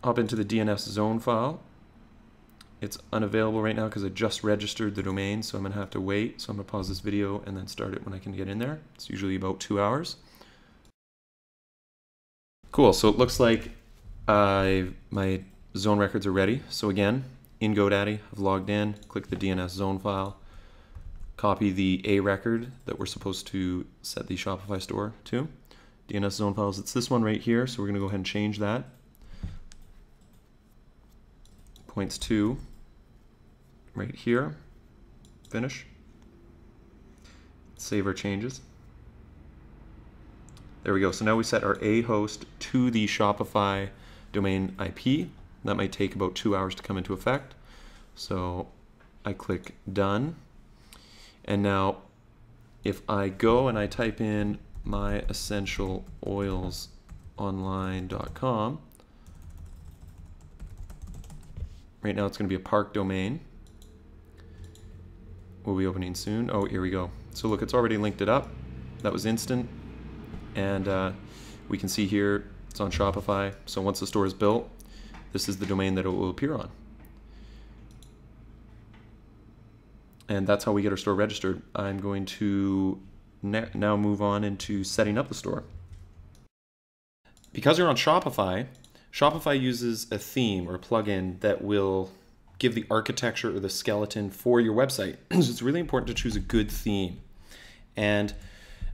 Speaker 5: hop into the DNS zone file. It's unavailable right now because I just registered the domain, so I'm going to have to wait. So I'm going to pause this video and then start it when I can get in there. It's usually about 2 hours. Cool, so it looks like my zone records are ready. So again, in GoDaddy, I've logged in, click the DNS zone file, copy the A record that we're supposed to set the Shopify store to. DNS zone files, it's this one right here, so we're going to go ahead and change that. Points to right here. Finish. Save our changes. There we go. So now we set our A host to the Shopify domain IP. That might take about 2 hours to come into effect. So I click Done. And now if I go and I type in myessentialoilsonline.com. Right now it's going to be a park domain. Will be opening soon. Oh, here we go. So look, it's already linked it up. That was instant. And we can see here it's on Shopify. So once the store is built, this is the domain that it will appear on. And that's how we get our store registered. I'm going to now move on into setting up the store. Because you're on Shopify, Shopify uses a theme or a plugin that will give the architecture or the skeleton for your website. So it's really important to choose a good theme. And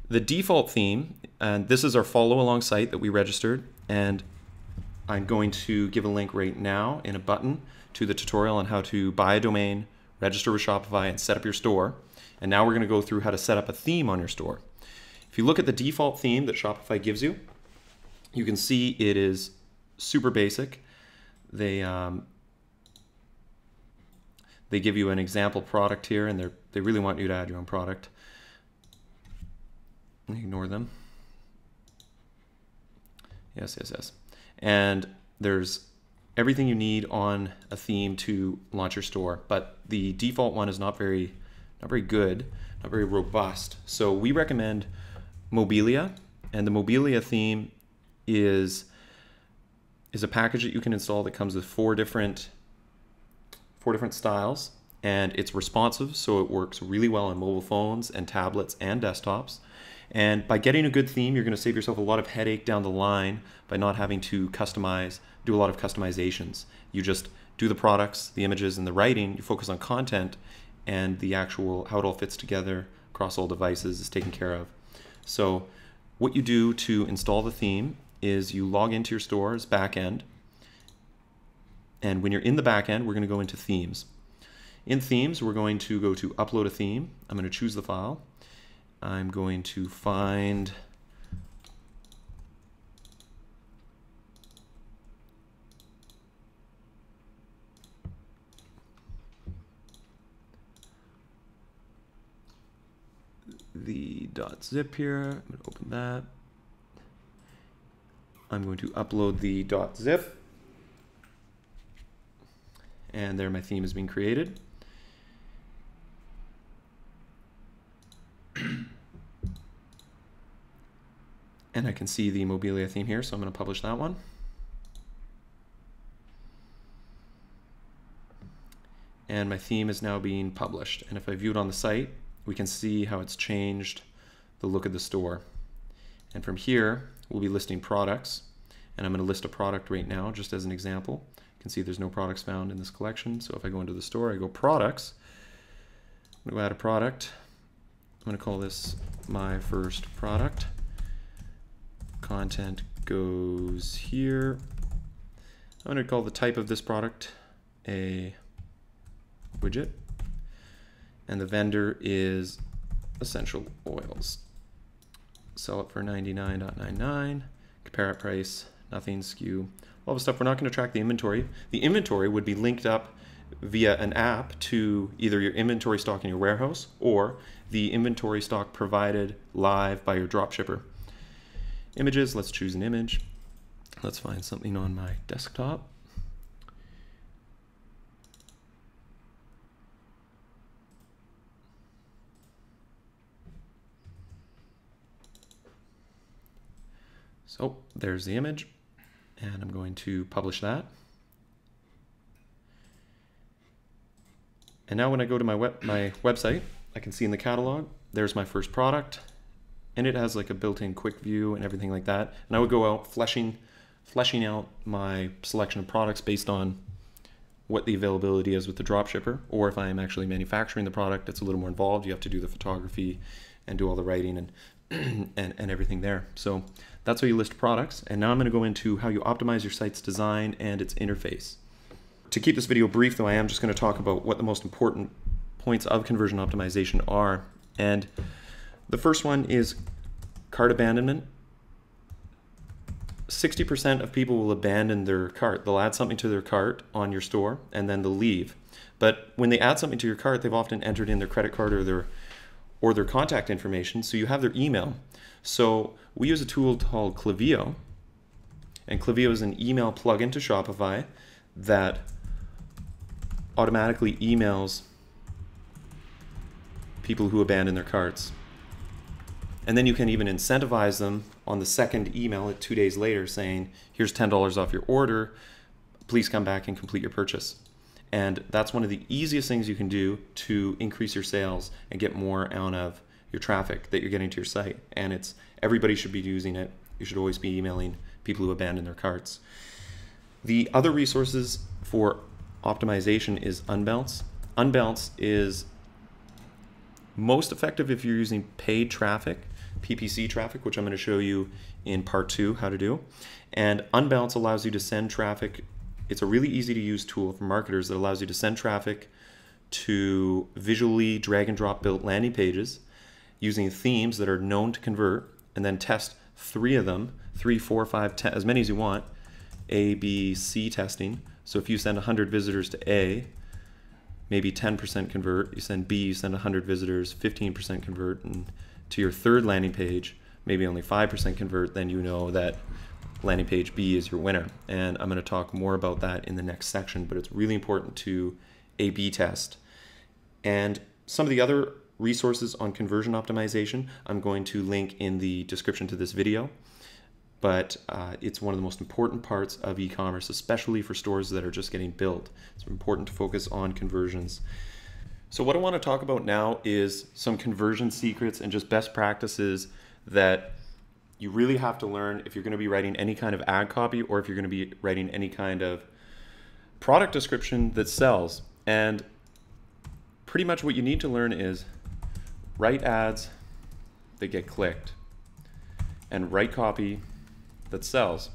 Speaker 5: the default theme, and this is our follow along site that we registered, and I'm going to give a link right now in a button to the tutorial on how to buy a domain, register with Shopify, and set up your store. And now we're going to go through how to set up a theme on your store. If you look at the default theme that Shopify gives you, you can see it is super basic. They give you an example product here, and they really want you to add your own product. Ignore them. Yes, yes, yes. And there's everything you need on a theme to launch your store, but the default one is not very good, not very robust. So we recommend Mobilia, and the Mobilia theme is a package that you can install that comes with four different styles, and it's responsive, so it works really well on mobile phones and tablets and desktops. And by getting a good theme, you're going to save yourself a lot of headache down the line by not having to do a lot of customizations. You just do the products, the images, and the writing. You focus on content, and the actual how it all fits together across all devices is taken care of. So what you do to install the theme is you log into your store's backend, and when you're in the backend, we're going to go into themes. In themes, we're going to go to upload a theme. I'm going to choose the file. I'm going to find the .zip here. I'm going to open that. I'm going to upload the .zip. And there my theme is being created. And I can see the Mobilia theme here, so I'm going to publish that one. And my theme is now being published. And if I view it on the site, we can see how it's changed the look of the store. And from here, we'll be listing products. And I'm going to list a product right now, just as an example. You can see there's no products found in this collection. So if I go into the store, I go products. I'm going to add a product. I'm going to call this my first product. Content goes here. I'm going to call the type of this product a widget, and the vendor is essential oils. Sell it for $99.99. Compare at price, nothing, SKU, all the stuff. We're not going to track the inventory. The inventory would be linked up via an app to either your inventory stock in your warehouse or the inventory stock provided live by your dropshipper. Images, let's choose an image. Let's find something on my desktop. So there's the image, and I'm going to publish that. And now when I go to my website, I can see in the catalog, there's my first product, and it has like a built-in quick view and everything like that. And I would go out fleshing out my selection of products based on what the availability is with the dropshipper, or if I am actually manufacturing the product, it's a little more involved. You have to do the photography and do all the writing and and everything there. So that's how you list products. And now I'm going to go into how you optimize your site's design and its interface. To keep this video brief, though, I am just going to talk about what the most important points of conversion optimization are. And the first one is cart abandonment. 60% of people will abandon their cart. They'll add something to their cart on your store and then they'll leave. But when they add something to your cart, they've often entered in their credit card or their contact information, so you have their email. So we use a tool called Klaviyo, and Klaviyo is an email plugin to Shopify that automatically emails people who abandon their carts. And then you can even incentivize them on the second email 2 days later saying, here's $10 off your order, please come back and complete your purchase. And that's one of the easiest things you can do to increase your sales and get more out of your traffic that you're getting to your site. And everybody should be using it. You should always be emailing people who abandon their carts. The other resources for optimization is Unbounce. Unbounce is most effective if you're using paid traffic, PPC traffic, which I'm going to show you in part 2 how to do. And Unbounce allows you to send traffic. It's a really easy to use tool for marketers that allows you to send traffic to visually drag and drop built landing pages using themes that are known to convert, and then test 3 of them, 3, 4, 5, 10, as many as you want, A, B, C testing. So if you send 100 visitors to A, maybe 10% convert. You send B, you send 100 visitors, 15% convert, and to your third landing page, maybe only 5% convert, then you know that landing page B is your winner. And I'm going to talk more about that in the next section, but it's really important to A/B test. And some of the other resources on conversion optimization, I'm going to link in the description to this video. But it's one of the most important parts of e-commerce, especially for stores that are just getting built. It's important to focus on conversions. So what I want to talk about now is some conversion secrets and just best practices that you really have to learn if you're going to be writing any kind of ad copy or if you're going to be writing any kind of product description that sells. And pretty much what you need to learn is write ads that get clicked and write copy that sells.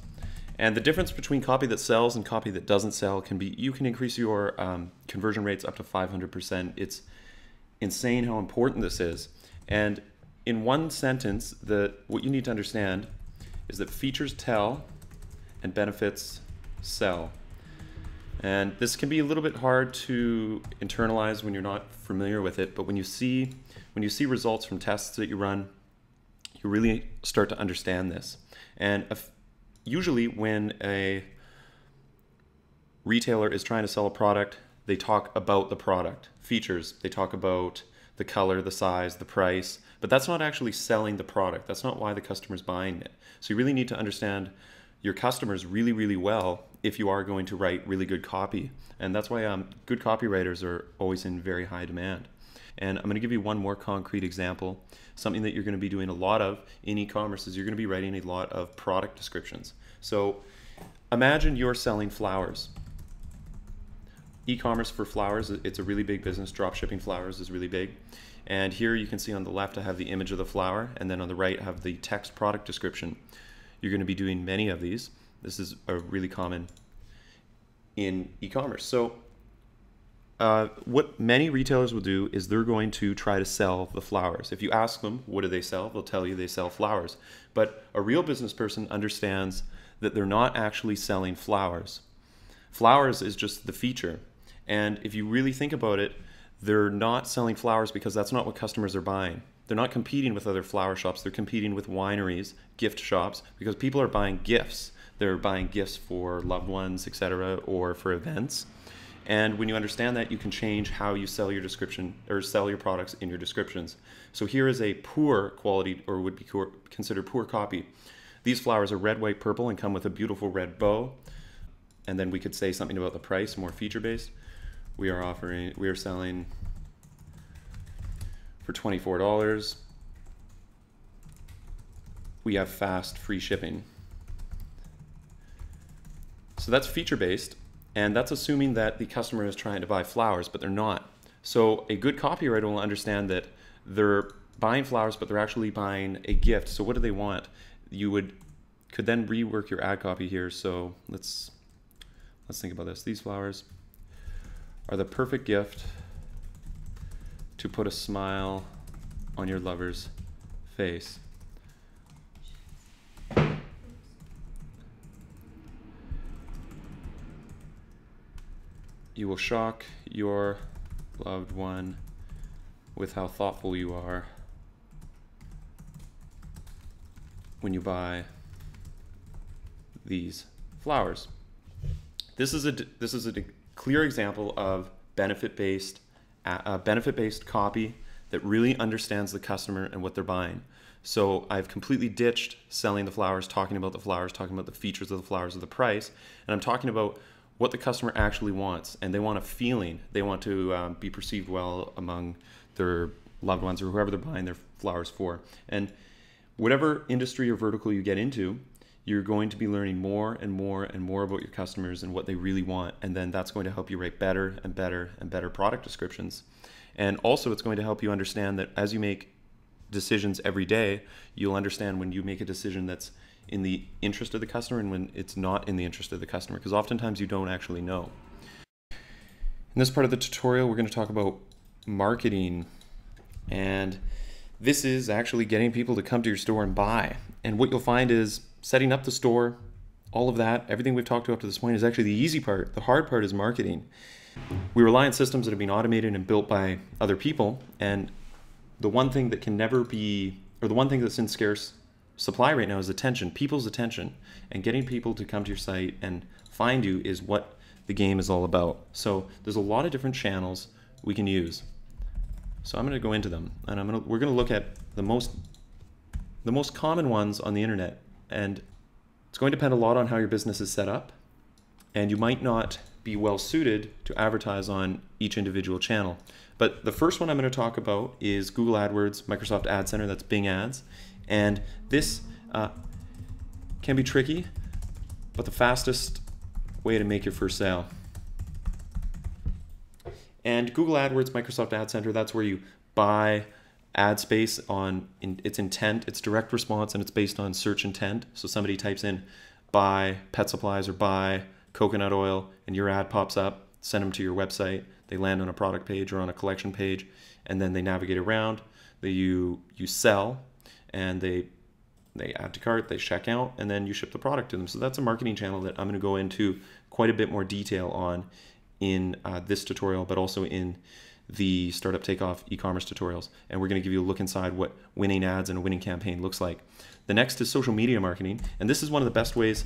Speaker 5: And the difference between copy that sells and copy that doesn't sell can be, you can increase your conversion rates up to 500%. It's insane how important this is. And in one sentence, what you need to understand is that features tell and benefits sell. And this can be a little bit hard to internalize when you're not familiar with it, but when you see results from tests that you run, you really start to understand this. And usually when a retailer is trying to sell a product, they talk about the product, features, they talk about the color, the size, the price, but that's not actually selling the product. That's not why the customer's buying it. So you really need to understand your customers really, really well if you are going to write really good copy. And that's why good copywriters are always in very high demand. And I'm going to give you one more concrete example. Something that you're going to be doing a lot of in e-commerce is you're going to be writing a lot of product descriptions. So imagine you're selling flowers. E-commerce for flowers, it's a really big business. Drop shipping flowers is really big. And here you can see on the left I have the image of the flower, and then on the right I have the text product description. You're going to be doing many of these. This is a really common in e-commerce. So what many retailers will do is they're going to try to sell the flowers. If you ask them, what do they sell? They'll tell you they sell flowers. But a real business person understands that they're not actually selling flowers. Flowers is just the feature. And if you really think about it, they're not selling flowers because that's not what customers are buying. They're not competing with other flower shops. They're competing with wineries, gift shops, because people are buying gifts. They're buying gifts for loved ones, etc., or for events. And when you understand that, you can change how you sell your description or sell your products in your descriptions. So here is a poor quality, or would be considered poor copy. These flowers are red, white, purple, and come with a beautiful red bow. And then we could say something about the price, more feature-based. We are selling for $24. We have fast, free shipping. So that's feature-based, and that's assuming that the customer is trying to buy flowers, but they're not. So a good copywriter will understand that they're buying flowers, but they're actually buying a gift. So what do they want? You could then rework your ad copy here. So let's think about this. These flowers are the perfect gift to put a smile on your lover's face. You will shock your loved one with how thoughtful you are when you buy these flowers. This is a clear example of benefit-based copy that really understands the customer and what they're buying. So I've completely ditched selling the flowers, talking about the flowers, talking about the features of the flowers or the price, and I'm talking about what the customer actually wants. And they want a feeling. They want to be perceived well among their loved ones or whoever they're buying their flowers for. And whatever industry or vertical you get into, you're going to be learning more and more and more about your customers and what they really want. And then that's going to help you write better and better and better product descriptions. And also it's going to help you understand that as you make decisions every day, you'll understand when you make a decision that's in the interest of the customer and when it's not in the interest of the customer, because oftentimes you don't actually know. In this part of the tutorial, we're going to talk about marketing, and this is actually getting people to come to your store and buy. And what you'll find is setting up the store, all of that, everything we've talked about up to this point is actually the easy part. The hard part is marketing. We rely on systems that have been automated and built by other people, and the one thing that can never be, or the one thing that's in scarce supply right now is attention, people's attention. And getting people to come to your site and find you is what the game is all about. So there's a lot of different channels we can use. So I'm going to go into them, and we're going to look at the most common ones on the internet. And it's going to depend a lot on how your business is set up, and you might not be well suited to advertise on each individual channel. But the first one I'm going to talk about is Google AdWords, Microsoft Ad Center, that's Bing Ads. And this can be tricky, but the fastest way to make your first sale. And Google AdWords, Microsoft Ad Center, that's where you buy ad space on its intent, its direct response, and it's based on search intent. So somebody types in buy pet supplies or buy coconut oil, and your ad pops up, send them to your website, they land on a product page or on a collection page, and then they navigate around, you sell, and they add to cart, they check out, and then you ship the product to them. So that's a marketing channel that I'm going to go into quite a bit more detail on in this tutorial, but also in the Startup Takeoff e-commerce tutorials. And we're going to give you a look inside what winning ads and a winning campaign looks like. The next is social media marketing, and this is one of the best ways.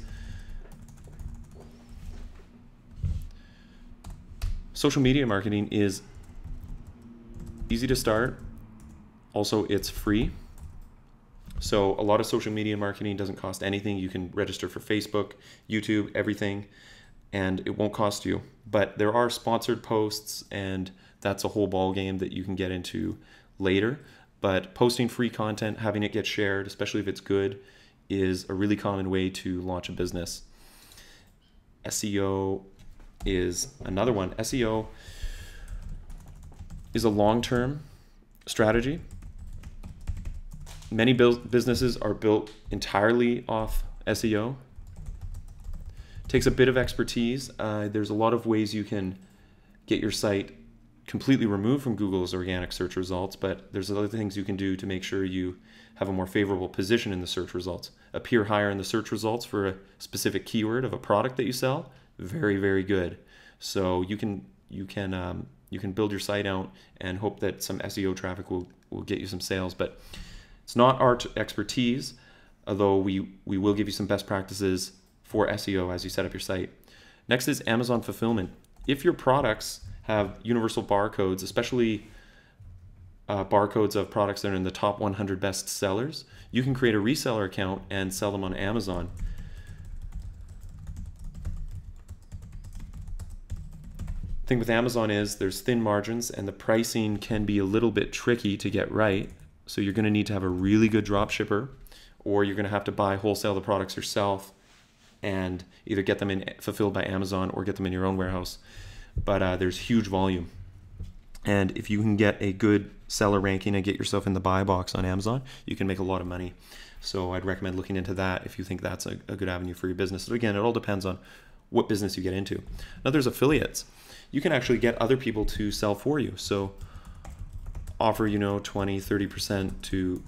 Speaker 5: Social media marketing is easy to start. Also, it's free. So a lot of social media marketing doesn't cost anything. You can register for Facebook, YouTube, everything, and it won't cost you. But there are sponsored posts, and that's a whole ball game that you can get into later. But posting free content, having it get shared, especially if it's good, is a really common way to launch a business. SEO is another one. SEO is a long-term strategy. Many businesses are built entirely off SEO. It takes a bit of expertise. There's a lot of ways you can get your site completely removed from Google's organic search results, but there's other things you can do to make sure you have a more favorable position in the search results. Appear higher in the search results for a specific keyword of a product that you sell. Very, very good. So you can build your site out and hope that some SEO traffic will get you some sales. But it's not our expertise, although we will give you some best practices for SEO as you set up your site. Next is Amazon fulfillment. If your products have universal barcodes, especially barcodes of products that are in the top 100 best sellers, you can create a reseller account and sell them on Amazon. The thing with Amazon is there's thin margins and the pricing can be a little bit tricky to get right. So you're going to need to have a really good drop shipper, or you're going to have to buy wholesale the products yourself and either get them fulfilled by Amazon or get them in your own warehouse. But there's huge volume. And if you can get a good seller ranking and get yourself in the buy box on Amazon, you can make a lot of money. So I'd recommend looking into that if you think that's a good avenue for your business. So again, it all depends on what business you get into. Now there's affiliates. You can actually get other people to sell for you. So offer, 20, 30% to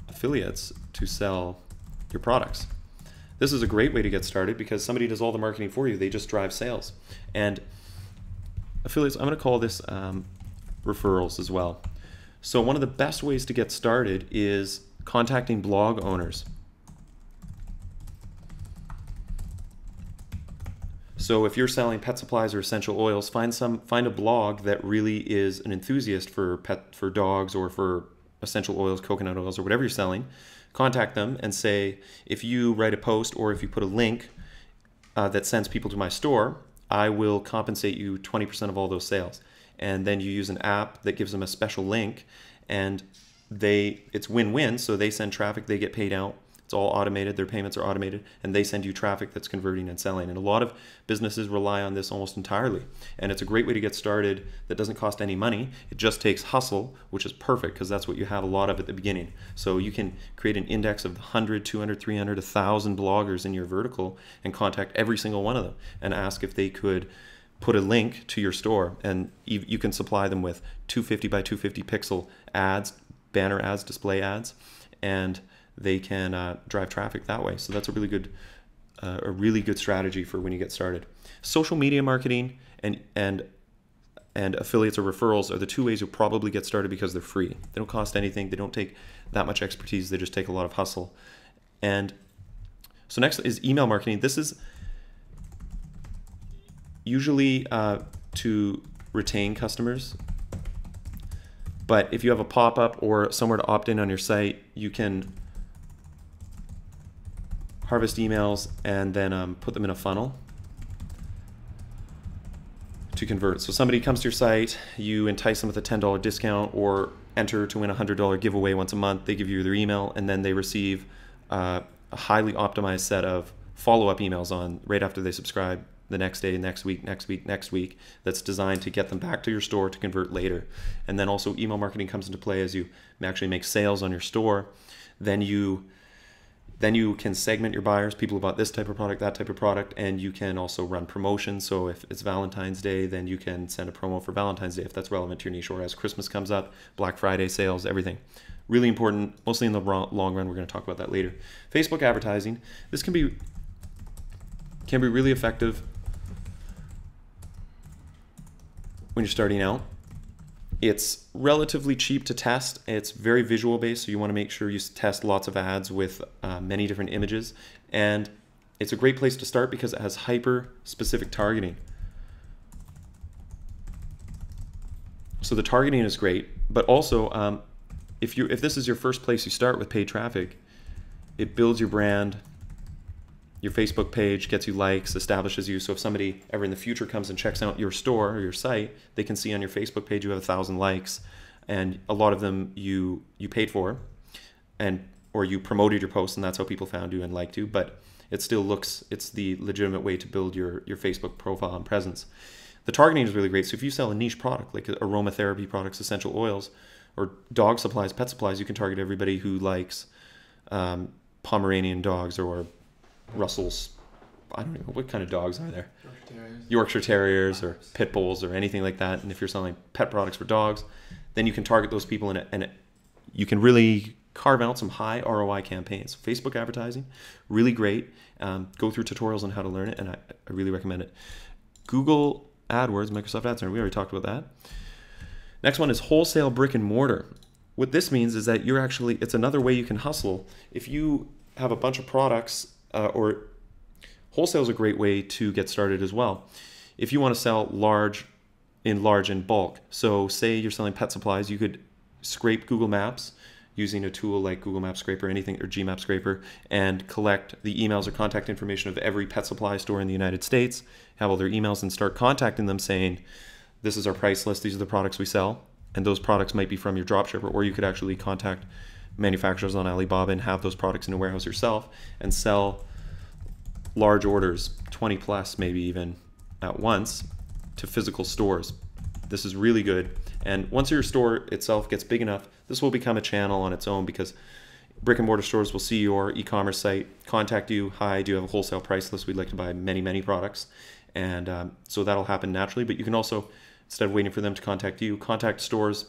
Speaker 5: affiliates to sell your products. This is a great way to get started because somebody does all the marketing for you. They just drive sales. And affiliates, I'm going to call this referrals as well. So one of the best ways to get started is contacting blog owners. So if you're selling pet supplies or essential oils, find a blog that really is an enthusiast for dogs or for essential oils, coconut oils, or whatever you're selling. Contact them and say, if you write a post or if you put a link that sends people to my store, I will compensate you 20% of all those sales. And then you use an app that gives them a special link, and it's win-win. So they send traffic, they get paid out. It's all automated, their payments are automated, and they send you traffic that's converting and selling. And a lot of businesses rely on this almost entirely. And it's a great way to get started that doesn't cost any money. It just takes hustle, which is perfect because that's what you have a lot of at the beginning. So you can create an index of 100, 200, 300, 1,000 bloggers in your vertical and contact every single one of them and ask if they could put a link to your store. And you can supply them with 250 by 250 pixel ads, banner ads, display ads, and they can drive traffic that way. So that's a really good strategy for when you get started. Social media marketing and affiliates or referrals are the two ways you'll probably get started because they're free. They don't cost anything. They don't take that much expertise. They just take a lot of hustle. And so next is email marketing. This is usually to retain customers. But if you have a pop-up or somewhere to opt in on your site, you can harvest emails and then put them in a funnel to convert. So somebody comes to your site, you entice them with a $10 discount or enter to win a $100 giveaway once a month. They give you their email and then they receive a highly optimized set of follow-up emails on right after they subscribe the next day, next week, that's designed to get them back to your store to convert later. And then also email marketing comes into play as you actually make sales on your store. Then you can segment your buyers, people who bought this type of product, that type of product, and you can also run promotions. So if it's Valentine's Day, then you can send a promo for Valentine's Day if that's relevant to your niche, or as Christmas comes up, Black Friday sales, everything. Really important, mostly in the long run. We're going to talk about that later. Facebook advertising. This can be really effective when you're starting out. It's relatively cheap to test. It's very visual based, so you want to make sure you test lots of ads with many different images. And it's a great place to start because it has hyper specific targeting. So the targeting is great, but also if this is your first place you start with paid traffic, it builds your brand. Your Facebook page gets you likes, establishes you. So if somebody ever in the future comes and checks out your store or your site, they can see on your Facebook page you have 1,000 likes, and a lot of them you paid for, or you promoted your post, and that's how people found you and liked you. But it still looks, it's the legitimate way to build your Facebook profile and presence. The targeting is really great. So if you sell a niche product like aromatherapy products, essential oils, or dog supplies, pet supplies, you can target everybody who likes Pomeranian dogs or Russell's, I don't know, what kind of dogs are there? Yorkshire Terriers or Pit Bulls or anything like that. And if you're selling pet products for dogs, then you can target those people, and you can really carve out some high ROI campaigns. Facebook advertising, really great. Go through tutorials on how to learn it, and I really recommend it. Google AdWords, Microsoft Ad Center, we already talked about that. Next one is wholesale brick and mortar. What this means is that it's another way you can hustle. If you have a bunch of products, or wholesale is a great way to get started as well. If you want to sell large in bulk, so say you're selling pet supplies, you could scrape Google Maps using a tool like Google Map Scraper, anything, or Gmap Scraper, and collect the emails or contact information of every pet supply store in the United States, have all their emails, and start contacting them saying, this is our price list, these are the products we sell, and those products might be from your dropshipper, or you could actually contact manufacturers on Alibaba and have those products in a warehouse yourself and sell large orders, 20 plus maybe even at once, to physical stores. This is really good. And once your store itself gets big enough, this will become a channel on its own, because brick and mortar stores will see your e-commerce site, contact you, hi, do you have a wholesale price list? We'd like to buy many products. And so that'll happen naturally, but you can also, instead of waiting for them to contact you, contact stores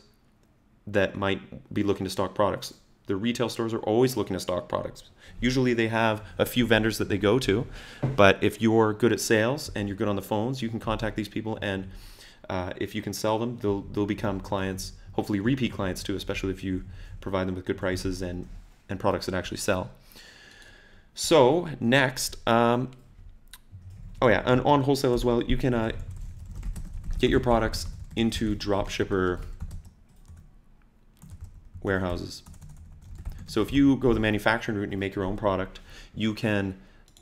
Speaker 5: that might be looking to stock products. The retail stores are always looking to stock products. Usually they have a few vendors that they go to, but if you're good at sales and you're good on the phones, you can contact these people, and if you can sell them, they'll become clients, hopefully repeat clients too, especially if you provide them with good prices and products that actually sell. So next, oh yeah, and on wholesale as well, you can get your products into dropshipper warehouses. So if you go the manufacturing route and you make your own product, you can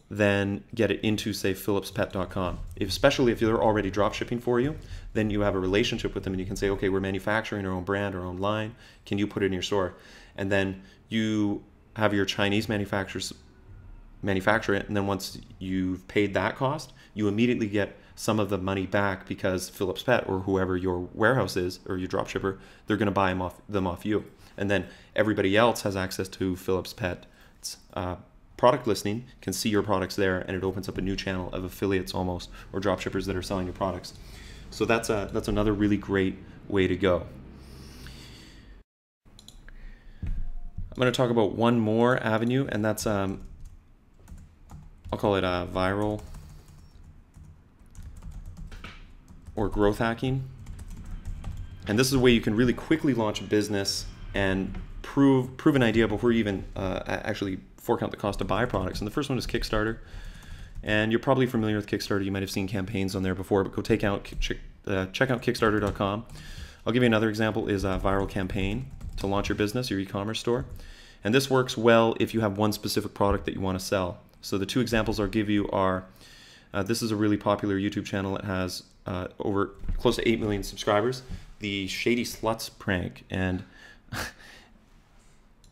Speaker 5: then get it into, say, phillipspet.com. Especially if they're already drop shipping for you, then you have a relationship with them and you can say, okay, we're manufacturing our own brand, our own line. Can you put it in your store? And then you have your Chinese manufacturers manufacture it, and then once you've paid that cost, you immediately get some of the money back, because Phillips Pet or whoever your warehouse is or your drop shipper, they're going to buy them off you. And then everybody else has access to Phillips Pet's product listing, can see your products there, and it opens up a new channel of affiliates almost, or drop shippers that are selling your products. So that's another really great way to go. I'm going to talk about one more avenue, and that's I'll call it viral or growth hacking. And this is a way you can really quickly launch a business and prove an idea before you even actually fork out the cost to buy products. And the first one is Kickstarter. And you're probably familiar with Kickstarter. You might have seen campaigns on there before, but go check out Kickstarter.com. I'll give you another example is a viral campaign to launch your business, your e-commerce store. And this works well if you have one specific product that you want to sell. So the two examples I'll give you are, this is a really popular YouTube channel that has over close to 8 million subscribers, the Shady Sluts prank. And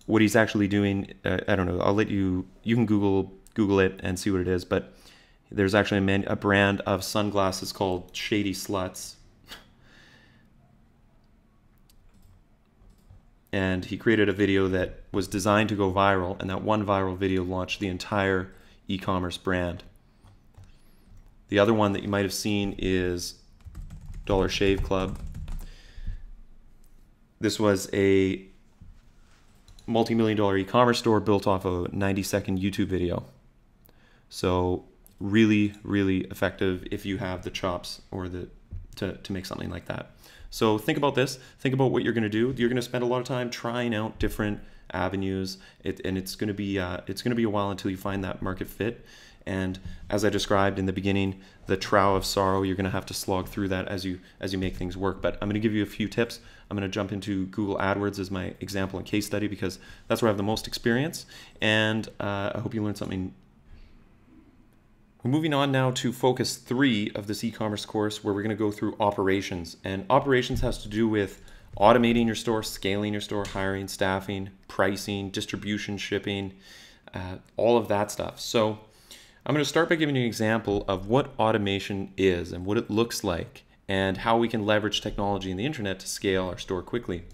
Speaker 5: what he's actually doing, I don't know, I'll let you can Google it and see what it is, but there's actually a brand of sunglasses called Shady Sluts. And he created a video that was designed to go viral, and that one viral video launched the entire e-commerce brand. The other one that you might have seen is Dollar Shave Club. This was a multi-million-dollar e-commerce store built off a 90-second YouTube video. So really, really effective if you have the chops or to make something like that. So think about this. Think about what you're going to do. You're going to spend a lot of time trying out different avenues, and it's going to be a while until you find that market fit. And as I described in the beginning, the trough of sorrow. You're going to have to slog through that as you make things work. But I'm going to give you a few tips. I'm going to jump into Google AdWords as my example and case study because that's where I have the most experience, and I hope you learned something. We're moving on now to focus 3 of this e-commerce course, where we're going to go through operations. And operations has to do with automating your store, scaling your store, hiring, staffing, pricing, distribution, shipping, all of that stuff. So I'm going to start by giving you an example of what automation is and what it looks like and how we can leverage technology and the internet to scale our store quickly.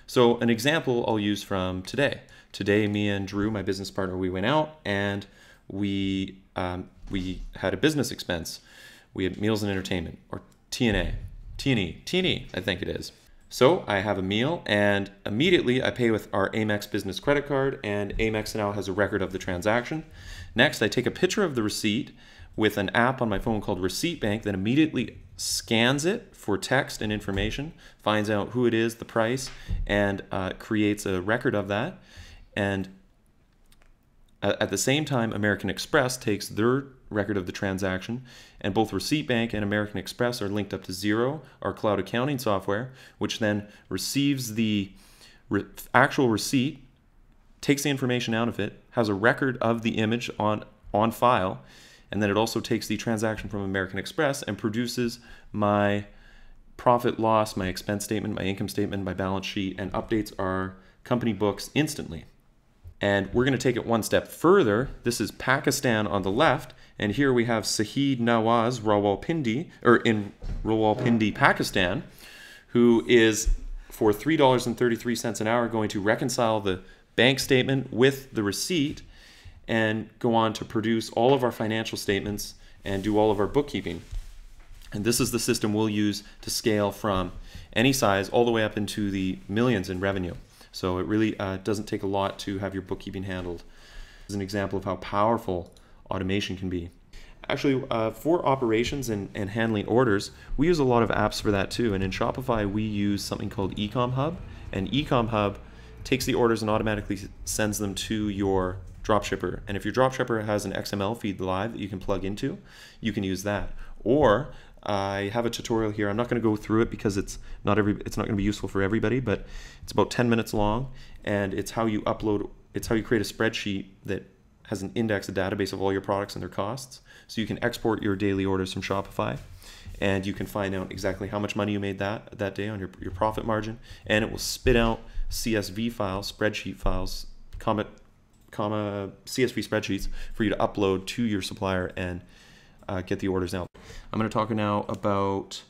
Speaker 5: So an example I'll use from today. Today, me and Drew, my business partner, we went out and we had a business expense. We had meals and entertainment, or T&E, I think it is. So I have a meal, and immediately I pay with our Amex business credit card, and Amex now has a record of the transaction. Next, I take a picture of the receipt with an app on my phone called Receipt Bank that immediately scans it for text and information, finds out who it is, the price, and creates a record of that. And at the same time, American Express takes their record of the transaction, and both Receipt Bank and American Express are linked up to Xero, our cloud accounting software, which then receives the actual receipt, takes the information out of it, has a record of the image on file, and then it also takes the transaction from American Express and produces my profit loss, my expense statement, my income statement, my balance sheet, and updates our company books instantly. And we're going to take it one step further. This is Pakistan on the left, and here we have Sahid Nawaz Rawalpindi, or in Rawalpindi, Pakistan, who is for $3.33 an hour going to reconcile the bank statement with the receipt and go on to produce all of our financial statements and do all of our bookkeeping. And this is the system we'll use to scale from any size all the way up into the millions in revenue. So it really doesn't take a lot to have your bookkeeping handled. This is an example of how powerful automation can be. Actually, for operations and handling orders, we use a lot of apps for that too. And in Shopify, we use something called eCom Hub. And eCom Hub takes the orders and automatically sends them to your dropshipper. And if your dropshipper has an XML feed live that you can plug into, you can use that. Or I have a tutorial here. I'm not going to go through it because it's not going to be useful for everybody, but it's about 10 minutes long, and it's how you create a spreadsheet that has an index, a database of all your products and their costs. So you can export your daily orders from Shopify, and you can find out exactly how much money you made that day on your profit margin, and it will spit out CSV files, spreadsheet files, comma CSV spreadsheets for you to upload to your supplier and get the orders out. I'm going to talk now about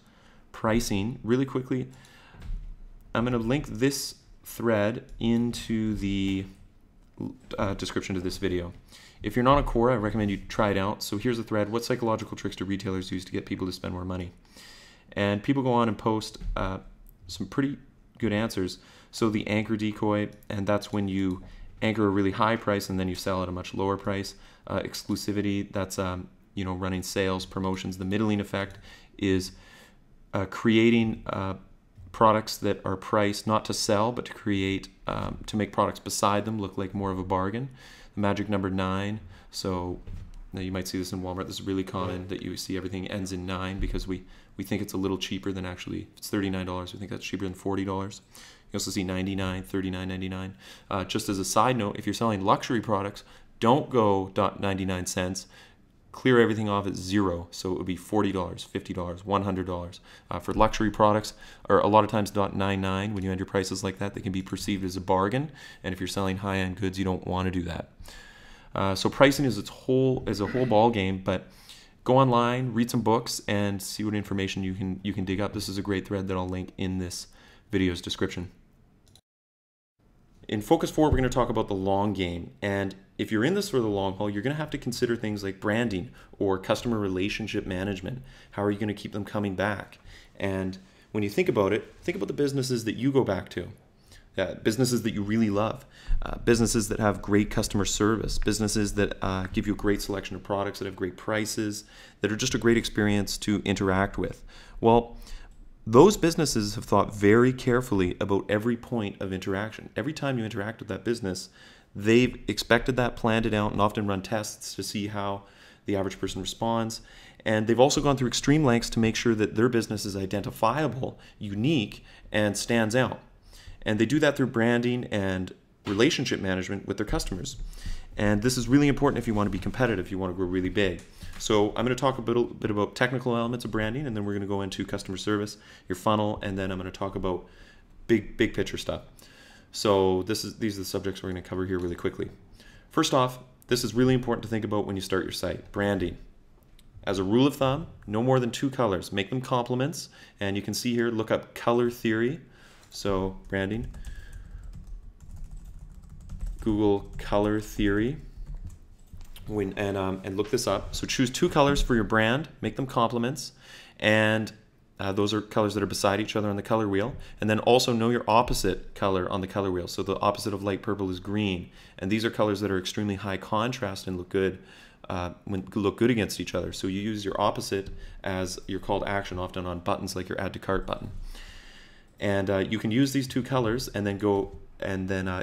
Speaker 5: pricing really quickly. I'm going to link this thread into the description to this video. If you're not a core, I recommend you try it out. So here's a thread: what psychological tricks do retailers use to get people to spend more money? And people go on and post some pretty good answers. So the anchor decoy, and that's when you anchor a really high price and then you sell at a much lower price. Exclusivity, that's running sales, promotions. The middling effect is creating products that are priced not to sell, but to create, to make products beside them look like more of a bargain. The magic number 9. So now you might see this in Walmart. This is really common that you see everything ends in 9 because we think it's a little cheaper than actually, if it's $39, we think that's cheaper than $40. You also see $99, $39.99. Just as a side note, if you're selling luxury products, don't go .99. Clear everything off at 0, so it would be $40, $50, $100. For luxury products, or a lot of times .99, when you enter prices like that, they can be perceived as a bargain, and if you're selling high-end goods, you don't want to do that. So pricing is a whole ball game, but go online, read some books, and see what information you can dig up. This is a great thread that I'll link in this video's description. In Focus 4, we're going to talk about the long game, and if you're in this for the long haul, you're going to have to consider things like branding or customer relationship management. How are you going to keep them coming back? And when you think about it, think about the businesses that you go back to, businesses that you really love, businesses that have great customer service, businesses that give you a great selection of products, that have great prices, that are just a great experience to interact with. Well, those businesses have thought very carefully about every point of interaction. Every time you interact with that business, they've expected that, planned it out, and often run tests to see how the average person responds. And they've also gone through extreme lengths to make sure that their business is identifiable, unique, and stands out. And they do that through branding and relationship management with their customers. And this is really important if you want to be competitive, if you want to grow really big. So I'm going to talk a bit about technical elements of branding, and then we're going to go into customer service, your funnel, and then I'm going to talk about big picture stuff. So these are the subjects we're going to cover here really quickly. First off, this is really important to think about when you start your site, branding. As a rule of thumb, no more than 2 colors. Make them complements, and you can see here, look up color theory. So branding, Google color theory, and look this up. So choose 2 colors for your brand, make them complements, and those are colors that are beside each other on the color wheel. And then also know your opposite color on the color wheel. So the opposite of light purple is green. And these are colors that are extremely high contrast and look good against each other. So you use your opposite as your call to action, often on buttons like your add to cart button. And you can use these 2 colors and then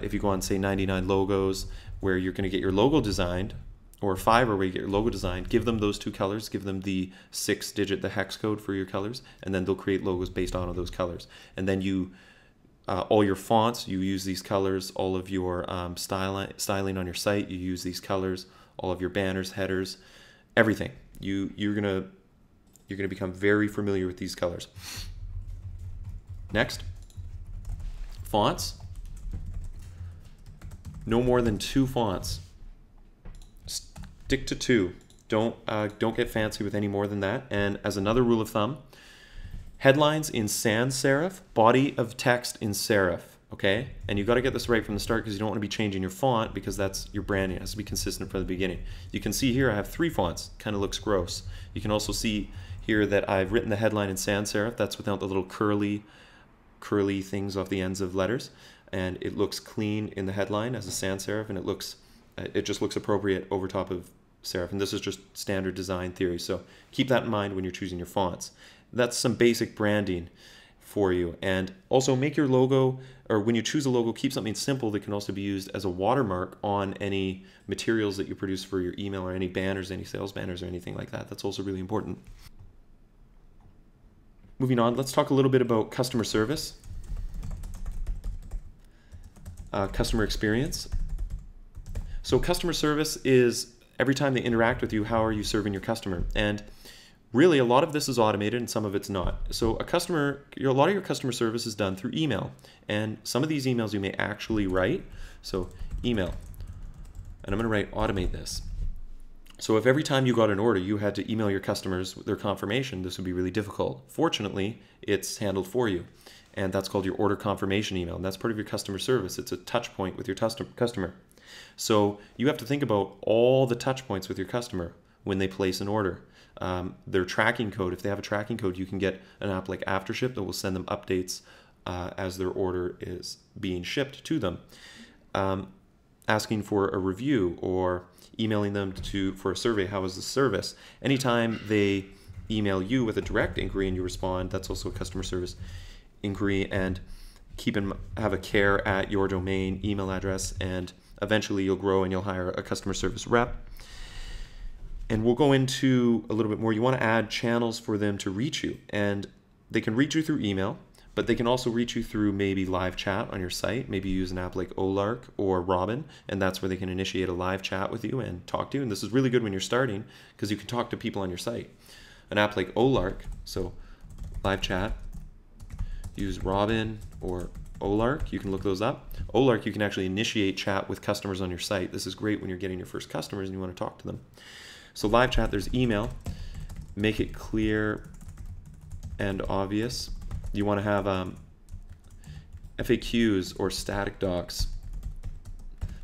Speaker 5: if you go on, say, 99 logos, where you're going to get your logo designed, or Fiverr, where you get your logo designed, give them those 2 colors, give them the 6-digit, the hex code for your colors, and then they'll create logos based on those colors. And then all your fonts, you use these colors. All of your styling on your site, you use these colors. All of your banners, headers, everything. You're gonna become very familiar with these colors. Next, fonts. No more than 2 fonts. Stick to 2. Don't get fancy with any more than that. And as another rule of thumb, headlines in sans serif, body of text in serif. Okay, and you've got to get this right from the start, because you don't want to be changing your font, because that's your branding. It has to be consistent from the beginning. You can see here I have 3 fonts. Kind of looks gross. You can also see here that I've written the headline in sans serif. That's without the little curly things off the ends of letters, and it looks clean in the headline as a sans serif, and it just looks appropriate over top of serif. And this is just standard design theory. So keep that in mind when you're choosing your fonts. That's some basic branding for you. And also make your logo, or when you choose a logo, keep something simple that can also be used as a watermark on any materials that you produce for your email, or any banners, any sales banners, or anything like that. That's also really important. Moving on, let's talk a little bit about customer service, customer experience. So customer service is every time they interact with you, how are you serving your customer? And really, a lot of this is automated and some of it's not. So a lot of your customer service is done through email. And some of these emails you may actually write. So email. And I'm going to write automate this. So if every time you got an order, you had to email your customers their confirmation, this would be really difficult. Fortunately, it's handled for you. And that's called your order confirmation email. And that's part of your customer service. It's a touch point with your customer. So you have to think about all the touch points with your customer when they place an order. Their tracking code, if they have a tracking code, you can get an app like AfterShip that will send them updates as their order is being shipped to them. Asking for a review, or emailing them for a survey, how is the service? Anytime they email you with a direct inquiry and you respond, that's also a customer service inquiry. And have a care at your domain email address, and eventually you'll grow and you'll hire a customer service rep. And we'll go into a little bit more. You want to add channels for them to reach you, and they can reach you through email, but they can also reach you through maybe live chat on your site. Maybe use an app like Olark or Robin, and that's where they can initiate a live chat with you and talk to you. And this is really good when you're starting, because you can talk to people on your site. An app like Olark, so live chat, use Robin or Olark, you can look those up. Olark, you can actually initiate chat with customers on your site. This is great when you're getting your first customers and you want to talk to them. So live chat, there's email. Make it clear and obvious. You want to have FAQs or static docs.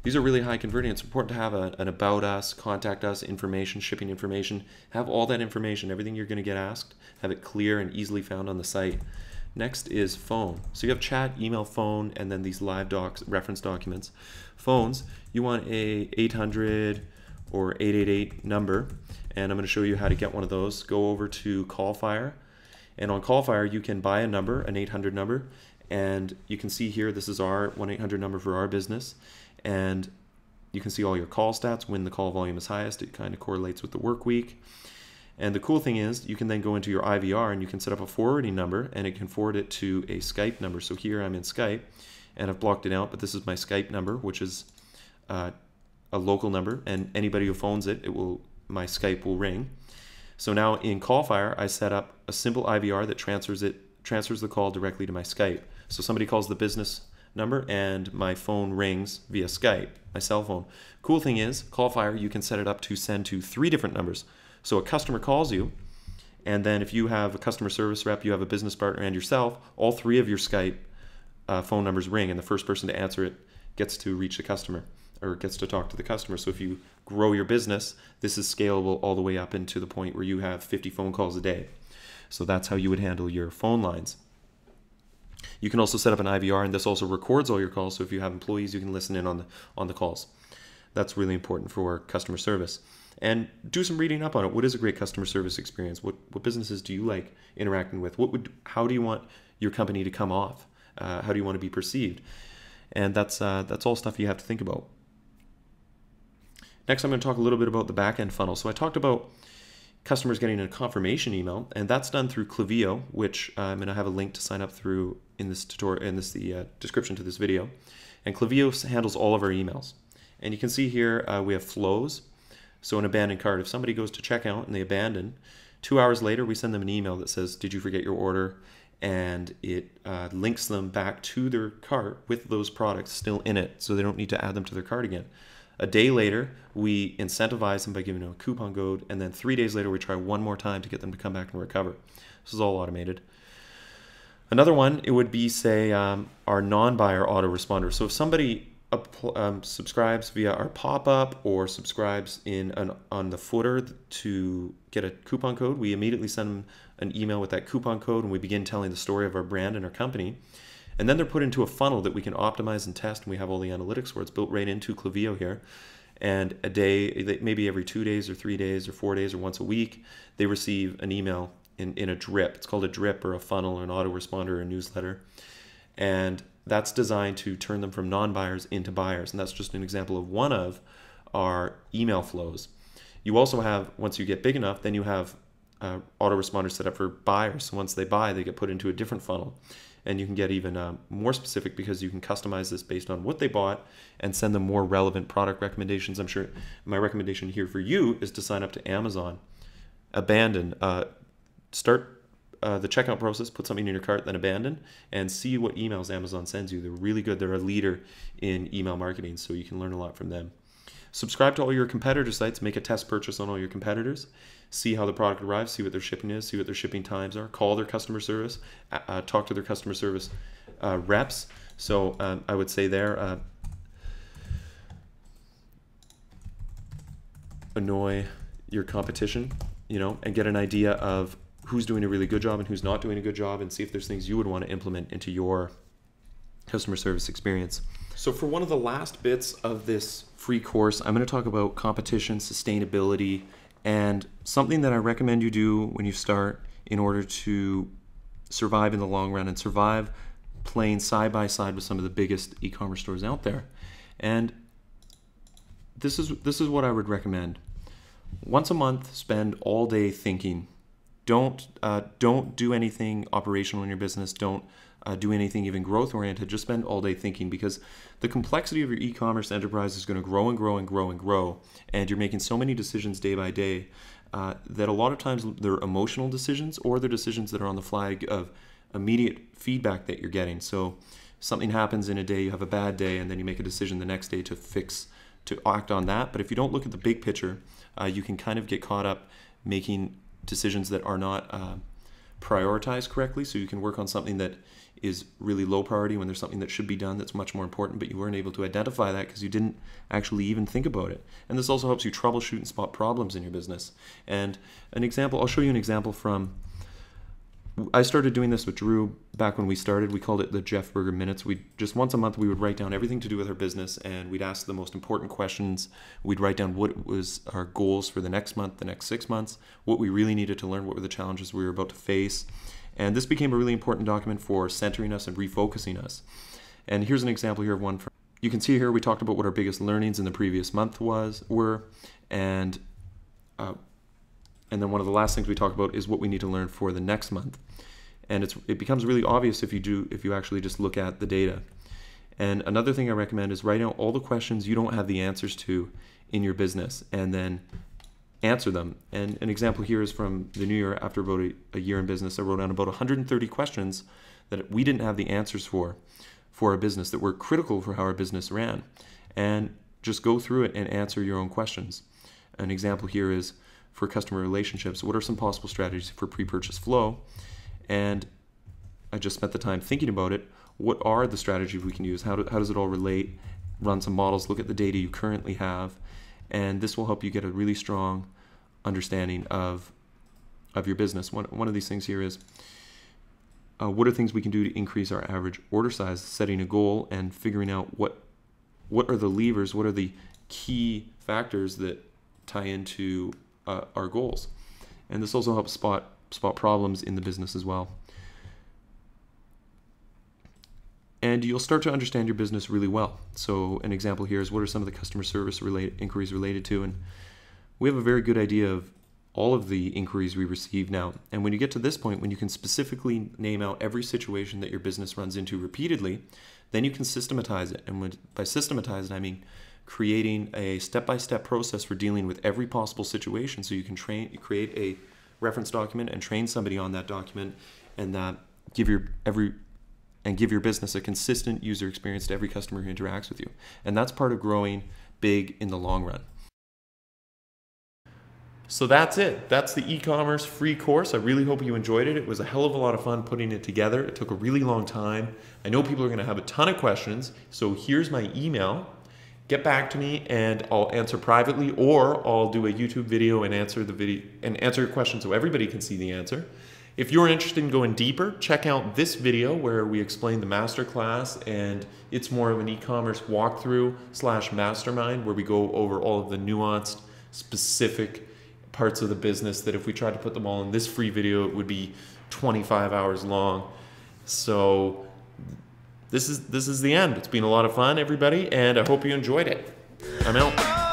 Speaker 5: These are really high converting. It's important to have an about us, contact us information, shipping information. Have all that information, everything you're going to get asked, have it clear and easily found on the site. Next is phone. So you have chat, email, phone, and then these live docs, reference documents. Phones, you want a 800 or 888 number, and I'm going to show you how to get one of those. Go over to CallFire, and on CallFire you can buy a number, an 800 number, and you can see here this is our 1-800 number for our business, and you can see all your call stats when the call volume is highest. It kind of correlates with the work week. And the cool thing is you can then go into your IVR and you can set up a forwarding number, and it can forward it to a Skype number. So here I'm in Skype and I've blocked it out, but this is my Skype number, which is a local number, and anybody who phones it, my Skype will ring. So now in CallFire, I set up a simple IVR that transfers the call directly to my Skype. So somebody calls the business number and my phone rings via Skype, my cell phone. Cool thing is, CallFire, you can set it up to send to 3 different numbers. So a customer calls you, and then if you have a customer service rep, you have a business partner, and yourself, all 3 of your Skype phone numbers ring, and the first person to answer it gets to reach the customer, or gets to talk to the customer. So if you grow your business, this is scalable all the way up into the point where you have 50 phone calls a day. So that's how you would handle your phone lines. You can also set up an IVR, and this also records all your calls. So if you have employees, you can listen in on the calls. That's really important for customer service. And do some reading up on it. What is a great customer service experience? What businesses do you like interacting with? How do you want your company to come off? How do you want to be perceived? And that's all stuff you have to think about. Next, I'm going to talk a little bit about the back-end funnel. So I talked about customers getting a confirmation email, and that's done through Klaviyo, which I'm going to have a link to sign up through in this tutorial, in the description to this video. And Klaviyo handles all of our emails. And you can see here we have flows. So an abandoned cart, if somebody goes to checkout and they abandon, 2 hours later we send them an email that says, did you forget your order? And it links them back to their cart with those products still in it, so they don't need to add them to their cart again. A day later, we incentivize them by giving them a coupon code, and then 3 days later we try one more time to get them to come back and recover. This is all automated. Another one, it would be, say, our non-buyer autoresponder. So if somebody subscribes via our pop-up or subscribes on the footer to get a coupon code, we immediately send them an email with that coupon code, and we begin telling the story of our brand and our company. And then they're put into a funnel that we can optimize and test, and we have all the analytics where it's built right into Klaviyo here. And a day, maybe every 2 days or 3 days or 4 days or once a week, they receive an email in a drip. It's called a drip or a funnel or an autoresponder or a newsletter. And that's designed to turn them from non-buyers into buyers. And that's just an example of one of our email flows. You also have, once you get big enough, then you have autoresponders set up for buyers. So once they buy, they get put into a different funnel. And you can get even more specific because you can customize this based on what they bought and send them more relevant product recommendations. I'm sure my recommendation here for you is to sign up to Amazon. Start the checkout process, put something in your cart, then abandon, and see what emails Amazon sends you. They're really good. They're a leader in email marketing, so you can learn a lot from them. Subscribe to all your competitor sites, make a test purchase on all your competitors, see how the product arrives, see what their shipping is, see what their shipping times are, call their customer service, talk to their customer service reps. So I would say there, annoy your competition, and get an idea of who's doing a really good job and who's not doing a good job, and see if there's things you would want to implement into your customer service experience. So for one of the last bits of this free course, I'm going to talk about competition, sustainability, and something that I recommend you do when you start in order to survive in the long run and survive playing side by side with some of the biggest e-commerce stores out there. And this is what I would recommend. Once a month, spend all day thinking. Don't do anything operational in your business. Don't do anything even growth oriented. Just spend all day thinking, because the complexity of your e-commerce enterprise is going to grow and grow and grow and grow, and you're making so many decisions day by day that a lot of times they're emotional decisions, or they're decisions that are on the flag of immediate feedback that you're getting. So something happens in a day, you have a bad day, and then you make a decision the next day to act on that. But if you don't look at the big picture, you can kind of get caught up making decisions that are not prioritized correctly. So you can work on something that is really low priority when there's something that should be done that's much more important, but you weren't able to identify that because you didn't actually even think about it. And this also helps you troubleshoot and spot problems in your business. And an example, I'll show you an example from, I started doing this with Drew back when we started. We called it the Jeff Berger Minutes. We just once a month we would write down everything to do with our business, and we'd ask the most important questions. We'd write down what was our goals for the next month, the next 6 months, what we really needed to learn, what were the challenges we were about to face. And this became a really important document for centering us and refocusing us. And here's an example here of one. You can see here we talked about what our biggest learnings in the previous month were, and And then one of the last things we talk about is what we need to learn for the next month. And it becomes really obvious if you actually just look at the data. And another thing I recommend is write out all the questions you don't have the answers to in your business, and then answer them. And an example here is from the new year. After about a year in business, I wrote down about 130 questions that we didn't have the answers for our business, that were critical for how our business ran. And just go through it and answer your own questions. An example here is for customer relationships. What are some possible strategies for pre-purchase flow? And I just spent the time thinking about it. What are the strategies we can use? How does it all relate? Run some models, look at the data you currently have, and this will help you get a really strong understanding of your business. One of these things here is what are things we can do to increase our average order size, setting a goal and figuring out what are the levers, what are the key factors that tie into our goals. And this also helps spot problems in the business as well. And you'll start to understand your business really well. So an example here is what are some of the customer service inquiries related to, and we have a very good idea of all of the inquiries we receive now. And when you get to this point, when you can specifically name out every situation that your business runs into repeatedly, then you can systematize it. And by systematize it, I mean creating a step-by-step process for dealing with every possible situation, so you can create a reference document and train somebody on that document, and give your business a consistent user experience to every customer who interacts with you. And that's part of growing big in the long run. So that's it. That's the e-commerce free course. I really hope you enjoyed it. It was a hell of a lot of fun putting it together. It took a really long time. I know people are going to have a ton of questions. So here's my email. Get back to me and I'll answer privately, or I'll do a YouTube video and answer your question so everybody can see the answer. If you're interested in going deeper, check out this video where we explain the masterclass, and it's more of an e-commerce walkthrough / mastermind where we go over all of the nuanced, specific parts of the business that if we tried to put them all in this free video, it would be 25 hours long. So this is the end. It's been a lot of fun, everybody, and I hope you enjoyed it. I'm out.